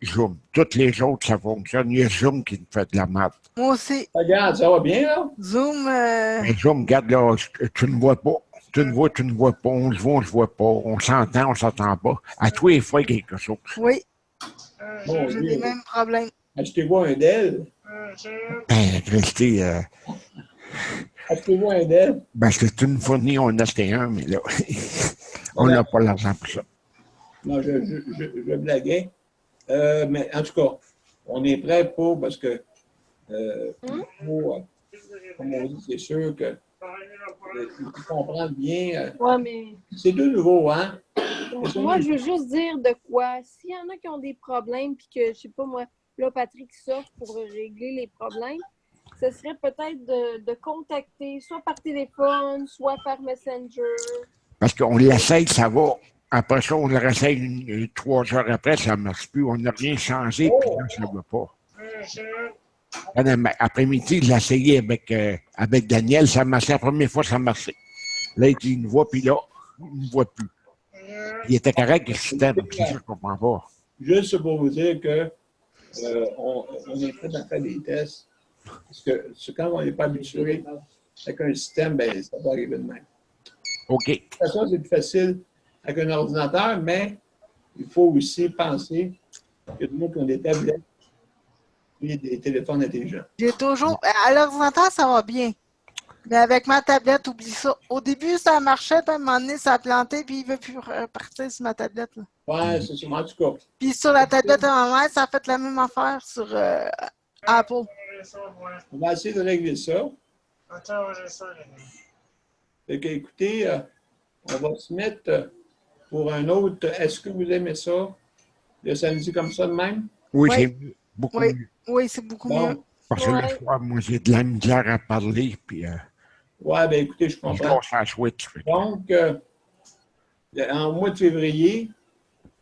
Zoom. Toutes les autres, ça fonctionne. Il y a Zoom qui me fait de la merde. Moi aussi. Regarde, ça va bien, là? Zoom. Mais Zoom, regarde, là, tu ne vois pas. Tu ne vois pas. On se voit pas. On s'entend pas. À tous les fois, quelque chose. Oui. Bon, J'ai les mêmes problèmes. Achetez-vous un Dell. Ben, restez. Achetez-vous un Dell. Ben, c'est une fournie, on a acheté un, mais là, on n'a pas l'argent pour ça. Non, je blaguais. Mais en tout cas, on est prêt pour, parce que, comme on dit, c'est sûr que il faut comprendre bien. Ouais, mais C'est de nouveau, hein? moi, je veux juste dire de quoi. S'il y en a qui ont des problèmes, puis que, je sais pas moi, là, Patrick s'offre pour régler les problèmes, ce serait peut-être de contacter, soit par téléphone, soit par Messenger. Parce qu'on l'essaye, ça va. Après ça, on le réessaye 3 heures après, ça ne marche plus. On n'a rien changé, puis là, ça ne va pas. Après-midi, je l'ai essayé avec Daniel, ça marchait. La première fois, ça marchait. Là, il dit une voix, puis là, il ne voit plus. Il était correct, le système, c'est ça, je ne comprends pas. Juste pour vous dire que on est prêt à faire des tests. Parce que quand on n'est pas habitué avec un système, ben, ça va arriver de même. OK. De toute façon, c'est plus facile avec un ordinateur, mais il faut aussi penser qu'il y a des gens qui ont des tablettes et des téléphones intelligents. J'ai toujours. À l'ordinateur, ça va bien. Mais avec ma tablette, oublie ça. Au début, ça marchait, puis à un moment donné, ça a planté, puis il ne veut plus repartir sur ma tablette. Là. Ouais, c'est sûrement, en tout cas. Puis sur la tablette de ma mère, ça a fait la même affaire sur Apple. On va essayer de régler ça. Fait que, écoutez, on va se mettre pour un autre. Est-ce que vous aimez ça? Le samedi comme ça de même? Oui, Oui. c'est beaucoup mieux. Oui, c'est beaucoup Bon. mieux. Parce que le soir, moi, j'ai de la misère à parler, puis Ouais, ben écoutez, je je comprends. lâche la switch. Donc, en mois de février,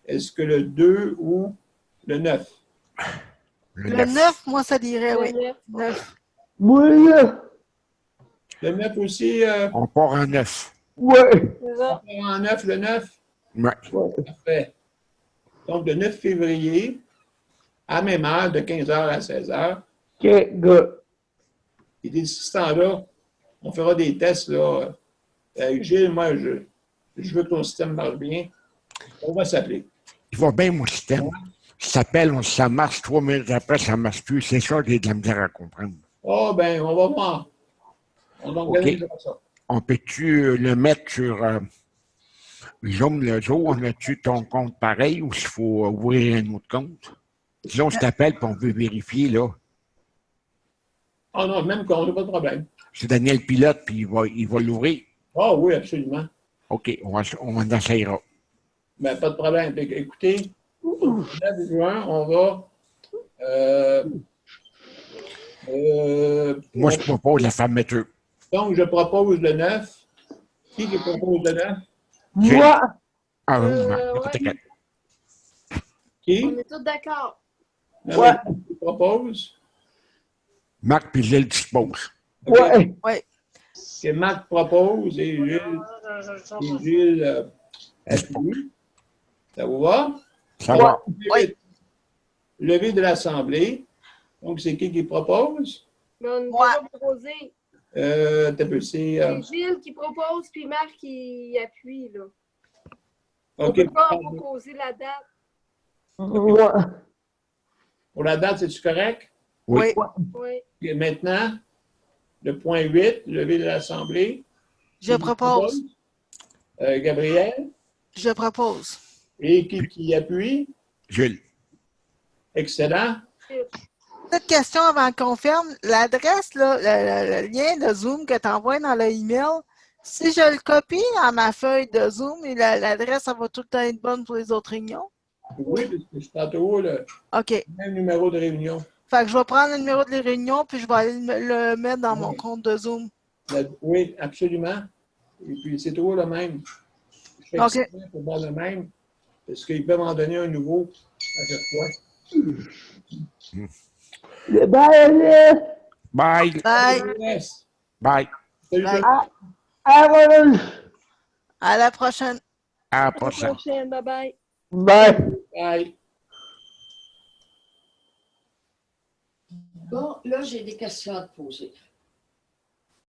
est-ce que le 2 ou le 9? Le 9, moi, ça dirait, oui. Le 9. Oui, Le 9 aussi, On part en 9. ouais, C'est ça. en 9, le 9? Ouais. Parfait. Donc, le 9 février, à même heure, de 15h à 16h. ok, good. Et d'ici ce temps-là, on fera des tests. Là. Gilles, moi, je veux que ton système marche bien. On va s'appeler. Il va bien, mon système. Ça s'appelle, ça marche 3 minutes après, ça ne marche plus. C'est ça, j'ai de la misère à comprendre. Oh, ben, on va voir. On va organiser ça. On peut-tu le mettre sur Zoom le jour? On a-tu ton compte pareil ou s'il faut ouvrir un autre compte? Disons, je t'appelle et on veut vérifier, là. Ah non, même qu'on n'a pas de problème. C'est Daniel Pilote, puis il va l'ouvrir. Ah oui, absolument. OK, on essayera. Ben, pas de problème. Fait que, écoutez, le 9 juin, on va. Moi, je propose la fermeture. Donc, je propose le 9. Qui propose le 9? Moi, Ah oui, ouais. peut-être. Qui? On est tous d'accord. Non, Ouais. mais qui propose? Marc puis Gilles disposent. ouais, Que Marc propose et Gilles appuie. Ça vous va? Ça va. Oui. Levé de l'Assemblée. Donc, c'est qui propose? Mais on Moi. va proposer. C'est C'est Gilles qui propose, puis Marc qui appuie. Là. On OK. ne peut pas proposer la date. moi, Pour la date, c'est-tu correct? Oui. Oui. Et maintenant, le point 8, levé de l'Assemblée. Je propose. Gabriel. Je propose. Et qui appuie? Gilles. Excellent. Petite question avant qu'on ferme. L'adresse, là, le lien de Zoom que tu envoies dans le email, si je le copie dans ma feuille de Zoom, et l'adresse, ça va tout le temps être bonne pour les autres réunions? Oui, parce que je tantôt le OK. même numéro de réunion. Fait que je vais prendre le numéro de les réunions, puis je vais aller le mettre dans mon compte de Zoom. Oui, absolument. Et puis, c'est toujours le même. Chaque OK. semaine, il faut voir le même. Parce qu'ils peuvent en donner un nouveau à chaque fois. Bye, Ernest. Bye. Bye. Yes. Bye. Salut, Bye. Ernest. À la prochaine. À la À la prochaine. prochaine. Bye bye. Bye. Bye. Bon, là, j'ai des questions à te poser.